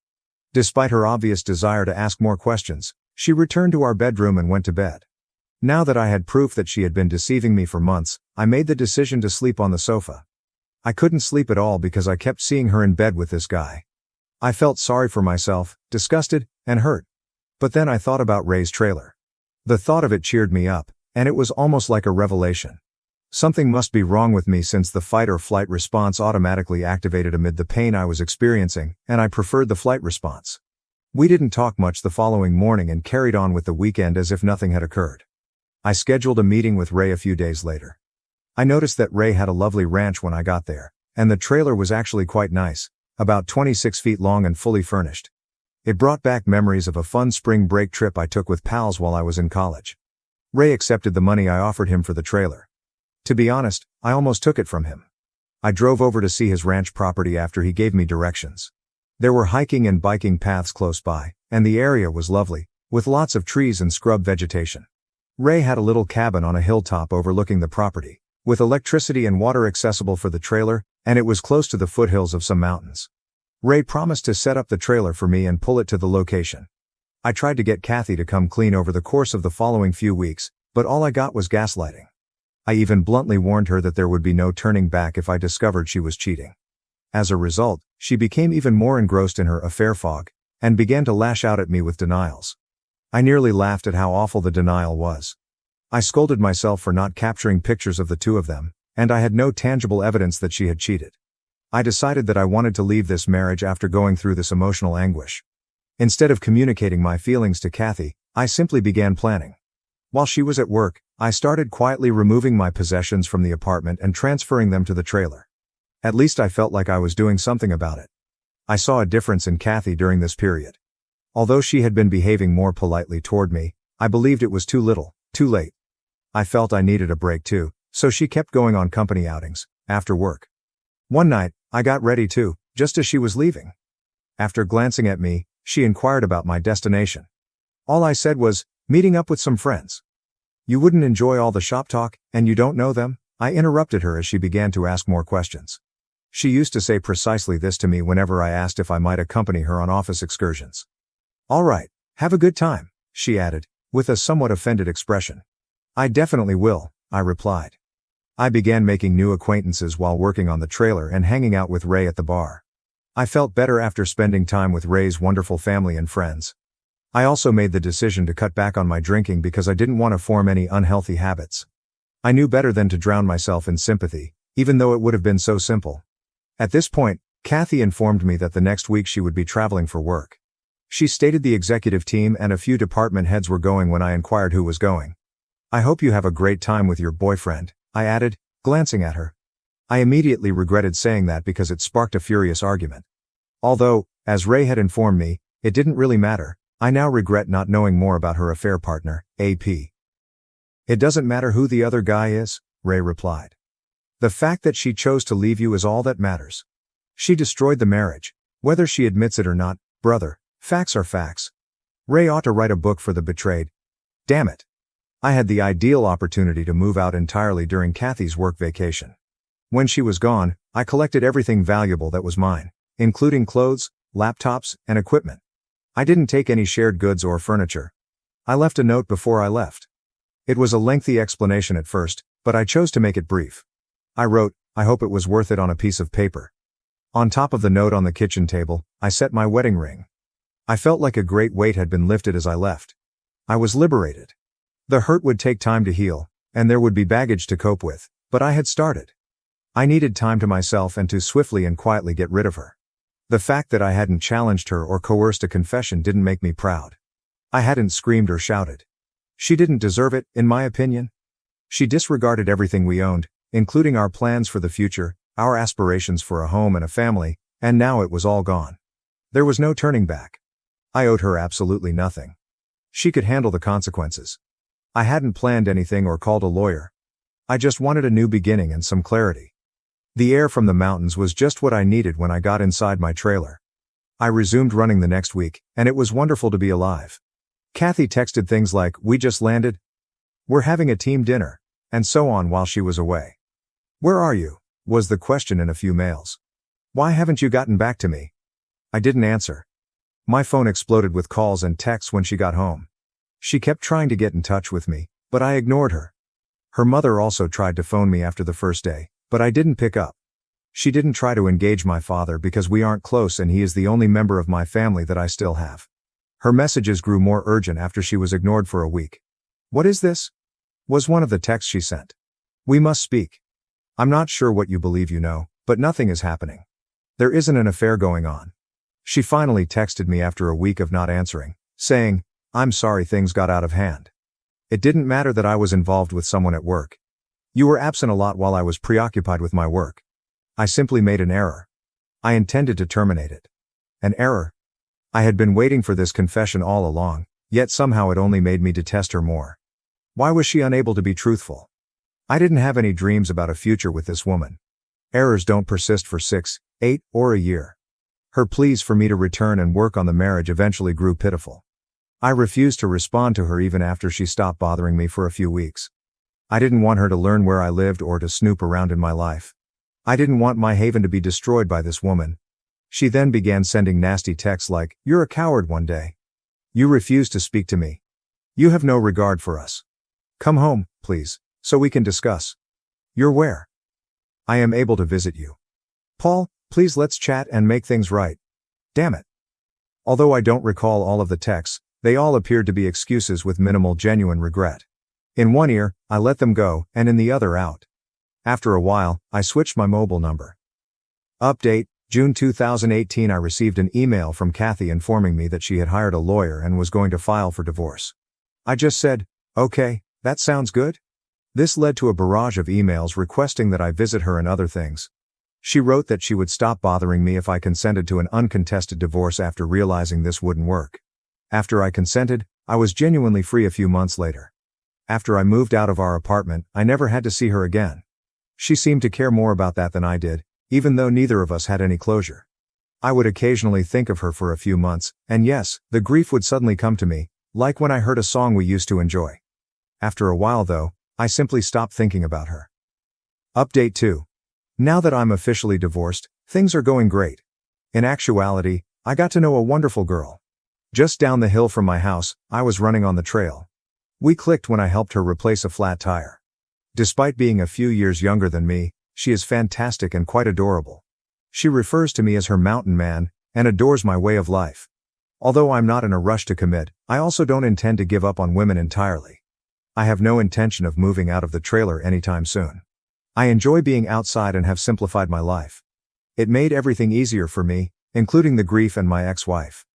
Despite her obvious desire to ask more questions, she returned to our bedroom and went to bed. Now that I had proof that she had been deceiving me for months, I made the decision to sleep on the sofa. I couldn't sleep at all because I kept seeing her in bed with this guy. I felt sorry for myself, disgusted, and hurt. But then I thought about Ray's trailer. The thought of it cheered me up, and it was almost like a revelation. Something must be wrong with me since the fight-or-flight response automatically activated amid the pain I was experiencing, and I preferred the flight response. We didn't talk much the following morning and carried on with the weekend as if nothing had occurred. I scheduled a meeting with Ray a few days later. I noticed that Ray had a lovely ranch when I got there, and the trailer was actually quite nice, about 26 feet long and fully furnished. It brought back memories of a fun spring break trip I took with pals while I was in college. Ray accepted the money I offered him for the trailer. To be honest, I almost took it from him. I drove over to see his ranch property after he gave me directions. There were hiking and biking paths close by, and the area was lovely, with lots of trees and scrub vegetation. Ray had a little cabin on a hilltop overlooking the property, with electricity and water accessible for the trailer, and it was close to the foothills of some mountains. Ray promised to set up the trailer for me and pull it to the location. I tried to get Kathy to come clean over the course of the following few weeks, but all I got was gaslighting. I even bluntly warned her that there would be no turning back if I discovered she was cheating. As a result, she became even more engrossed in her affair fog, and began to lash out at me with denials. I nearly laughed at how awful the denial was. I scolded myself for not capturing pictures of the two of them, and I had no tangible evidence that she had cheated. I decided that I wanted to leave this marriage after going through this emotional anguish. Instead of communicating my feelings to Kathy, I simply began planning. While she was at work, I started quietly removing my possessions from the apartment and transferring them to the trailer. At least I felt like I was doing something about it. I saw a difference in Kathy during this period. Although she had been behaving more politely toward me, I believed it was too little, too late. I felt I needed a break too, so she kept going on company outings, after work. One night, I got ready too, just as she was leaving. After glancing at me, she inquired about my destination. All I said was, "Meeting up with some friends." "You wouldn't enjoy all the shop talk, and you don't know them?" I interrupted her as she began to ask more questions. She used to say precisely this to me whenever I asked if I might accompany her on office excursions. "All right, have a good time," she added, with a somewhat offended expression. "I definitely will," I replied. I began making new acquaintances while working on the trailer and hanging out with Ray at the bar. I felt better after spending time with Ray's wonderful family and friends. I also made the decision to cut back on my drinking because I didn't want to form any unhealthy habits. I knew better than to drown myself in sympathy, Even though it would have been so simple. At this point, Kathy informed me that the next week she would be traveling for work. She stated the executive team and a few department heads were going when I inquired who was going. "I hope you have a great time with your boyfriend," I added, glancing at her. I immediately regretted saying that because it sparked a furious argument. Although, as Ray had informed me, it didn't really matter, I now regret not knowing more about her affair partner, AP. "It doesn't matter who the other guy is," Ray replied. "The fact that she chose to leave you is all that matters. She destroyed the marriage. Whether she admits it or not, brother, facts are facts. Ray ought to write a book for the betrayed. Damn it. I had the ideal opportunity to move out entirely during Kathy's work vacation. When she was gone, I collected everything valuable that was mine, including clothes, laptops, and equipment. I didn't take any shared goods or furniture. I left a note before I left. It was a lengthy explanation at first, but I chose to make it brief. I wrote, I hope it was worth it on a piece of paper. On top of the note on the kitchen table, I set my wedding ring. I felt like a great weight had been lifted as I left. I was liberated. The hurt would take time to heal, and there would be baggage to cope with, but I had started. I needed time to myself and to swiftly and quietly get rid of her. The fact that I hadn't challenged her or coerced a confession didn't make me proud. I hadn't screamed or shouted. She didn't deserve it, in my opinion. She disregarded everything we owned, including our plans for the future, our aspirations for a home and a family, and now it was all gone. There was no turning back. I owed her absolutely nothing. She could handle the consequences. I hadn't planned anything or called a lawyer. I just wanted a new beginning and some clarity. The air from the mountains was just what I needed when I got inside my trailer. I resumed running the next week, and it was wonderful to be alive. Kathy texted things like, "We just landed," "We're having a team dinner," and so on while she was away. "Where are you?" was the question in a few mails. "Why haven't you gotten back to me?" I didn't answer. My phone exploded with calls and texts when she got home. She kept trying to get in touch with me, but I ignored her. Her mother also tried to phone me after the first day, but I didn't pick up. She didn't try to engage my father because we aren't close and he is the only member of my family that I still have. Her messages grew more urgent after she was ignored for a week. "What is this?" was one of the texts she sent. "We must speak. I'm not sure what you believe you know, but nothing is happening. There isn't an affair going on." She finally texted me after a week of not answering, saying, "I'm sorry things got out of hand. It didn't matter that I was involved with someone at work. You were absent a lot while I was preoccupied with my work. I simply made an error. I intended to terminate it." An error? I had been waiting for this confession all along, yet somehow it only made me detest her more. Why was she unable to be truthful? I didn't have any dreams about a future with this woman. Errors don't persist for 6, 8, or a year. Her pleas for me to return and work on the marriage eventually grew pitiful. I refused to respond to her even after she stopped bothering me for a few weeks. I didn't want her to learn where I lived or to snoop around in my life. I didn't want my haven to be destroyed by this woman. She then began sending nasty texts like, "You're a coward one day. You refuse to speak to me. You have no regard for us. Come home, please, so we can discuss. You're where? I am able to visit you. Paul, please let's chat and make things right." Damn it. Although I don't recall all of the texts, they all appeared to be excuses with minimal genuine regret. In one ear, I let them go, and in the other out. After a while, I switched my mobile number. Update, June 2018. I received an email from Kathy informing me that she had hired a lawyer and was going to file for divorce. I just said, "Okay, that sounds good." This led to a barrage of emails requesting that I visit her and other things. She wrote that she would stop bothering me if I consented to an uncontested divorce after realizing this wouldn't work. After I consented, I was genuinely free a few months later. After I moved out of our apartment, I never had to see her again. She seemed to care more about that than I did, even though neither of us had any closure. I would occasionally think of her for a few months, and yes, the grief would suddenly come to me, like when I heard a song we used to enjoy. After a while though, I simply stopped thinking about her. Update 2. Now that I'm officially divorced, things are going great. In actuality, I got to know a wonderful girl. Just down the hill from my house, I was running on the trail. We clicked when I helped her replace a flat tire. Despite being a few years younger than me, she is fantastic and quite adorable. She refers to me as her mountain man, and adores my way of life. Although I'm not in a rush to commit, I also don't intend to give up on women entirely. I have no intention of moving out of the trailer anytime soon. I enjoy being outside and have simplified my life. It made everything easier for me, including the grief and my ex-wife.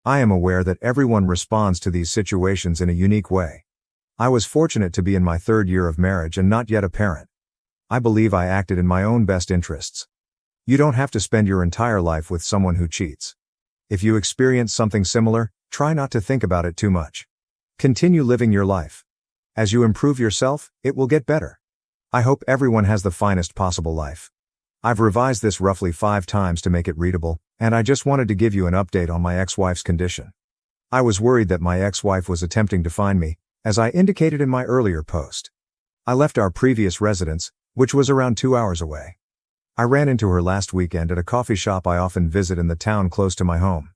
I am aware that everyone responds to these situations in a unique way. I was fortunate to be in my 3rd year of marriage and not yet a parent. I believe I acted in my own best interests. You don't have to spend your entire life with someone who cheats. If you experience something similar, try not to think about it too much. Continue living your life. As you improve yourself, it will get better. I hope everyone has the finest possible life. I've revised this roughly 5 times to make it readable, and I just wanted to give you an update on my ex-wife's condition. I was worried that my ex-wife was attempting to find me, as I indicated in my earlier post. I left our previous residence, which was around 2 hours away. I ran into her last weekend at a coffee shop I often visit in the town close to my home.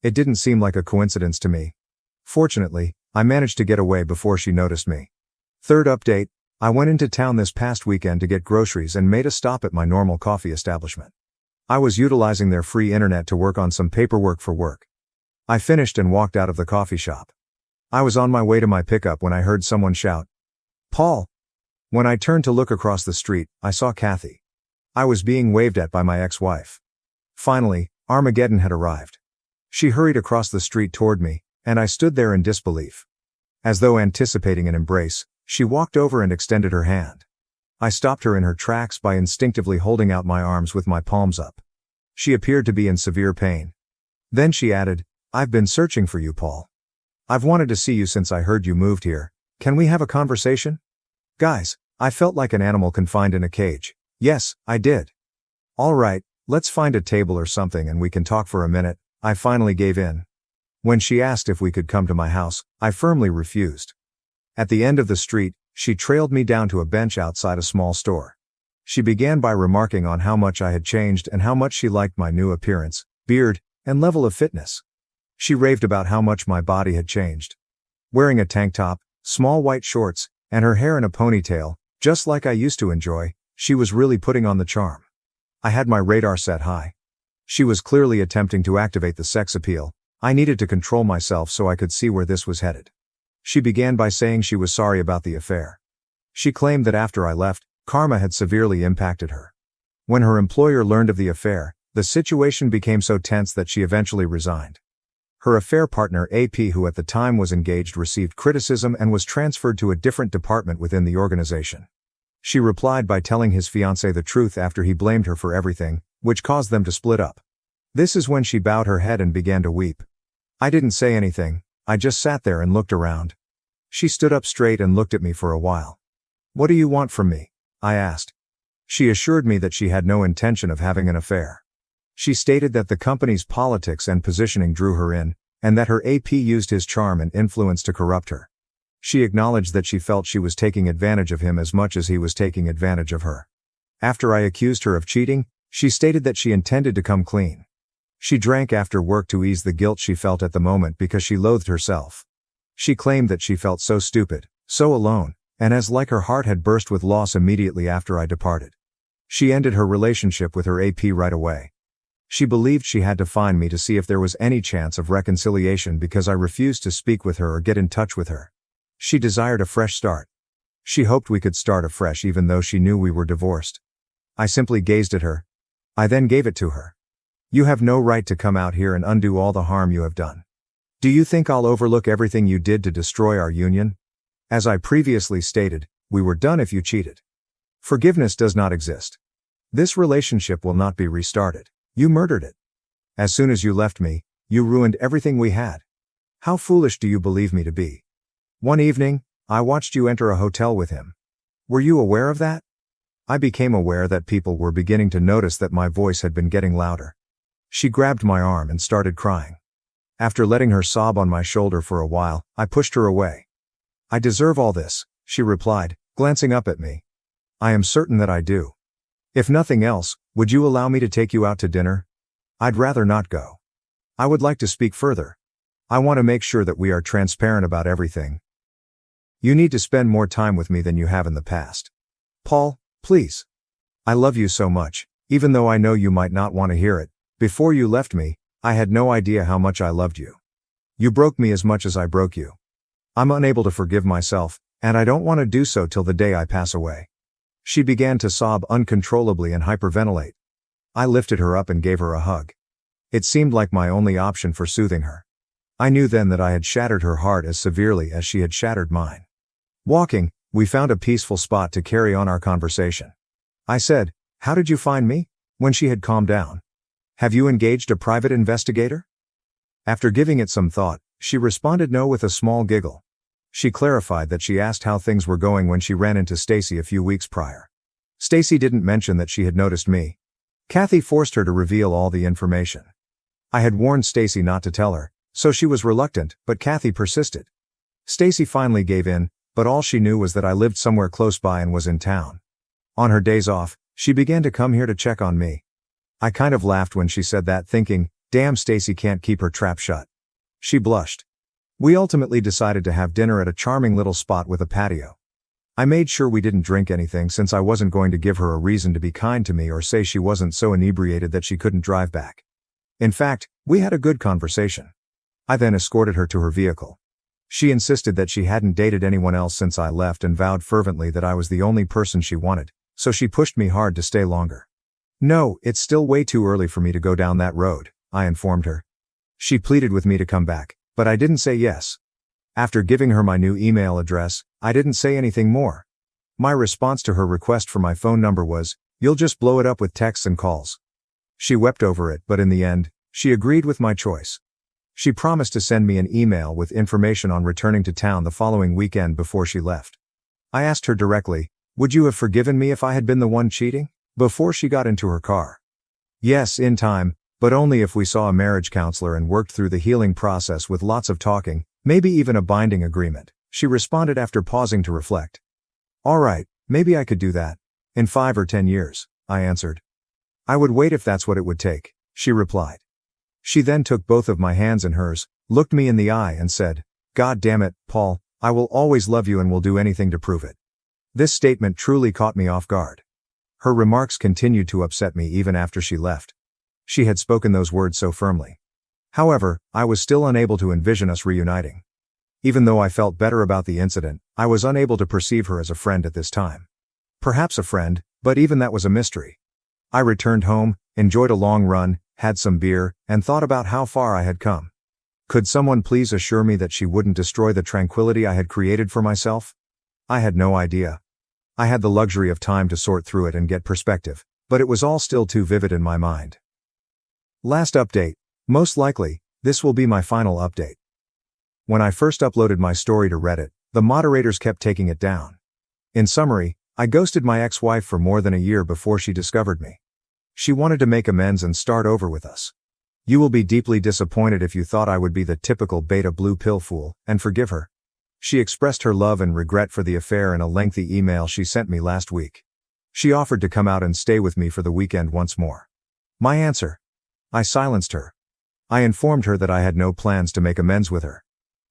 It didn't seem like a coincidence to me. Fortunately, I managed to get away before she noticed me. 3rd update, I went into town this past weekend to get groceries and made a stop at my normal coffee establishment. I was utilizing their free internet to work on some paperwork for work. I finished and walked out of the coffee shop. I was on my way to my pickup when I heard someone shout, "Paul!" When I turned to look across the street, I saw Kathy. I was being waved at by my ex-wife. Finally, Armageddon had arrived. She hurried across the street toward me, and I stood there in disbelief. As though anticipating an embrace, she walked over and extended her hand. I stopped her in her tracks by instinctively holding out my arms with my palms up. She appeared to be in severe pain. Then she added, "I've been searching for you, Paul. I've wanted to see you since I heard you moved here. Can we have a conversation?" Guys, I felt like an animal confined in a cage. Yes, I did. "All right, let's find a table or something and we can talk for a minute." I finally gave in. When she asked if we could come to my house, I firmly refused. At the end of the street, she trailed me down to a bench outside a small store. She began by remarking on how much I had changed and how much she liked my new appearance, beard, and level of fitness. She raved about how much my body had changed. Wearing a tank top, small white shorts, and her hair in a ponytail, just like I used to enjoy, she was really putting on the charm. I had my radar set high. She was clearly attempting to activate the sex appeal. I needed to control myself so I could see where this was headed. She began by saying she was sorry about the affair. She claimed that after I left, karma had severely impacted her. When her employer learned of the affair, the situation became so tense that she eventually resigned. Her affair partner AP, who at the time was engaged, received criticism and was transferred to a different department within the organization. She replied by telling his fiancé the truth after he blamed her for everything, which caused them to split up. This is when she bowed her head and began to weep. I didn't say anything, I just sat there and looked around. She stood up straight and looked at me for a while. "What do you want from me?" I asked. She assured me that she had no intention of having an affair. She stated that the company's politics and positioning drew her in, and that her AP used his charm and influence to corrupt her. She acknowledged that she felt she was taking advantage of him as much as he was taking advantage of her. After I accused her of cheating, she stated that she intended to come clean. She drank after work to ease the guilt she felt at the moment because she loathed herself. She claimed that she felt so stupid, so alone, and as like her heart had burst with loss immediately after I departed. She ended her relationship with her AP right away. She believed she had to find me to see if there was any chance of reconciliation because I refused to speak with her or get in touch with her. She desired a fresh start. She hoped we could start afresh even though she knew we were divorced. I simply gazed at her. I then gave it to her. "You have no right to come out here and undo all the harm you have done. Do you think I'll overlook everything you did to destroy our union? As I previously stated, we were done if you cheated. Forgiveness does not exist. This relationship will not be restarted. You murdered it. As soon as you left me, you ruined everything we had. How foolish do you believe me to be? One evening, I watched you enter a hotel with him. Were you aware of that?" I became aware that people were beginning to notice that my voice had been getting louder. She grabbed my arm and started crying. After letting her sob on my shoulder for a while, I pushed her away. "I deserve all this," she replied, glancing up at me. "I am certain that I do. If nothing else, would you allow me to take you out to dinner? I'd rather not go. I would like to speak further. I want to make sure that we are transparent about everything. You need to spend more time with me than you have in the past. Paul, please. I love you so much, even though I know you might not want to hear it. Before you left me, I had no idea how much I loved you. You broke me as much as I broke you. I'm unable to forgive myself, and I don't want to do so till the day I pass away. She began to sob uncontrollably and hyperventilate. I lifted her up and gave her a hug. It seemed like my only option for soothing her. I knew then that I had shattered her heart as severely as she had shattered mine. Walking, we found a peaceful spot to carry on our conversation. I said, "How did you find me?" when she had calmed down. "Have you engaged a private investigator?" After giving it some thought, she responded no with a small giggle. She clarified that she asked how things were going when she ran into Stacy a few weeks prior. Stacy didn't mention that she had noticed me. Kathy forced her to reveal all the information. I had warned Stacy not to tell her, so she was reluctant, but Kathy persisted. Stacy finally gave in, but all she knew was that I lived somewhere close by and was in town. On her days off, she began to come here to check on me. I kind of laughed when she said that, thinking, damn, Stacy can't keep her trap shut. She blushed. We ultimately decided to have dinner at a charming little spot with a patio. I made sure we didn't drink anything since I wasn't going to give her a reason to be kind to me or say she wasn't so inebriated that she couldn't drive back. In fact, we had a good conversation. I then escorted her to her vehicle. She insisted that she hadn't dated anyone else since I left and vowed fervently that I was the only person she wanted, so she pushed me hard to stay longer. "No, it's still way too early for me to go down that road," I informed her. She pleaded with me to come back, but I didn't say yes. After giving her my new email address, I didn't say anything more. My response to her request for my phone number was, "You'll just blow it up with texts and calls." She wept over it, but in the end, she agreed with my choice. She promised to send me an email with information on returning to town the following weekend before she left. I asked her directly, "Would you have forgiven me if I had been the one cheating?" before she got into her car. "Yes, in time, but only if we saw a marriage counselor and worked through the healing process with lots of talking, maybe even a binding agreement," she responded after pausing to reflect. "All right, maybe I could do that. In 5 or 10 years, I answered. "I would wait if that's what it would take," she replied. She then took both of my hands in hers, looked me in the eye and said, "God damn it, Paul, I will always love you and will do anything to prove it." This statement truly caught me off guard. Her remarks continued to upset me even after she left. She had spoken those words so firmly. However, I was still unable to envision us reuniting. Even though I felt better about the incident, I was unable to perceive her as a friend at this time. Perhaps a friend, but even that was a mystery. I returned home, enjoyed a long run, had some beer, and thought about how far I had come. Could someone please assure me that she wouldn't destroy the tranquility I had created for myself? I had no idea. I had the luxury of time to sort through it and get perspective, but it was all still too vivid in my mind. Last update. Most likely, this will be my final update. When I first uploaded my story to Reddit, the moderators kept taking it down. In summary, I ghosted my ex-wife for more than a year before she discovered me. She wanted to make amends and start over with us. You will be deeply disappointed if you thought I would be the typical beta blue pill fool and forgive her. She expressed her love and regret for the affair in a lengthy email she sent me last week. She offered to come out and stay with me for the weekend once more. My answer? I silenced her. I informed her that I had no plans to make amends with her.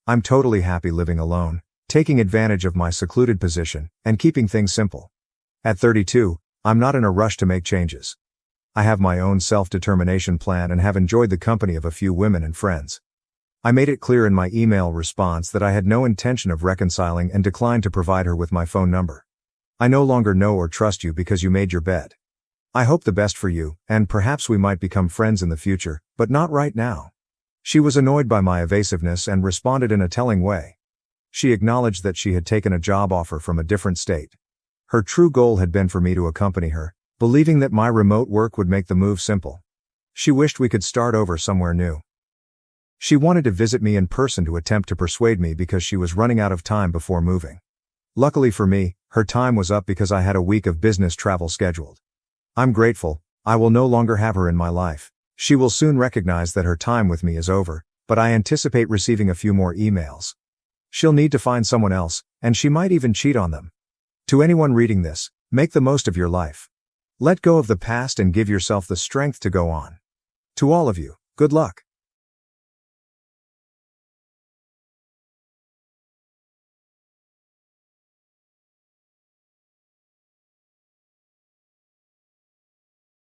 I'm totally happy living alone, taking advantage of my secluded position, and keeping things simple. At 32, I'm not in a rush to make changes. I have my own self-determination plan and have enjoyed the company of a few women and friends. I made it clear in my email response that I had no intention of reconciling and declined to provide her with my phone number. I no longer know or trust you because you made your bed. I hope the best for you, and perhaps we might become friends in the future, but not right now. She was annoyed by my evasiveness and responded in a telling way. She acknowledged that she had taken a job offer from a different state. Her true goal had been for me to accompany her, believing that my remote work would make the move simple. She wished we could start over somewhere new. She wanted to visit me in person to attempt to persuade me because she was running out of time before moving. Luckily for me, her time was up because I had a week of business travel scheduled. I'm grateful. I will no longer have her in my life. She will soon recognize that her time with me is over, but I anticipate receiving a few more emails. She'll need to find someone else, and she might even cheat on them. To anyone reading this, make the most of your life. Let go of the past and give yourself the strength to go on. To all of you, good luck.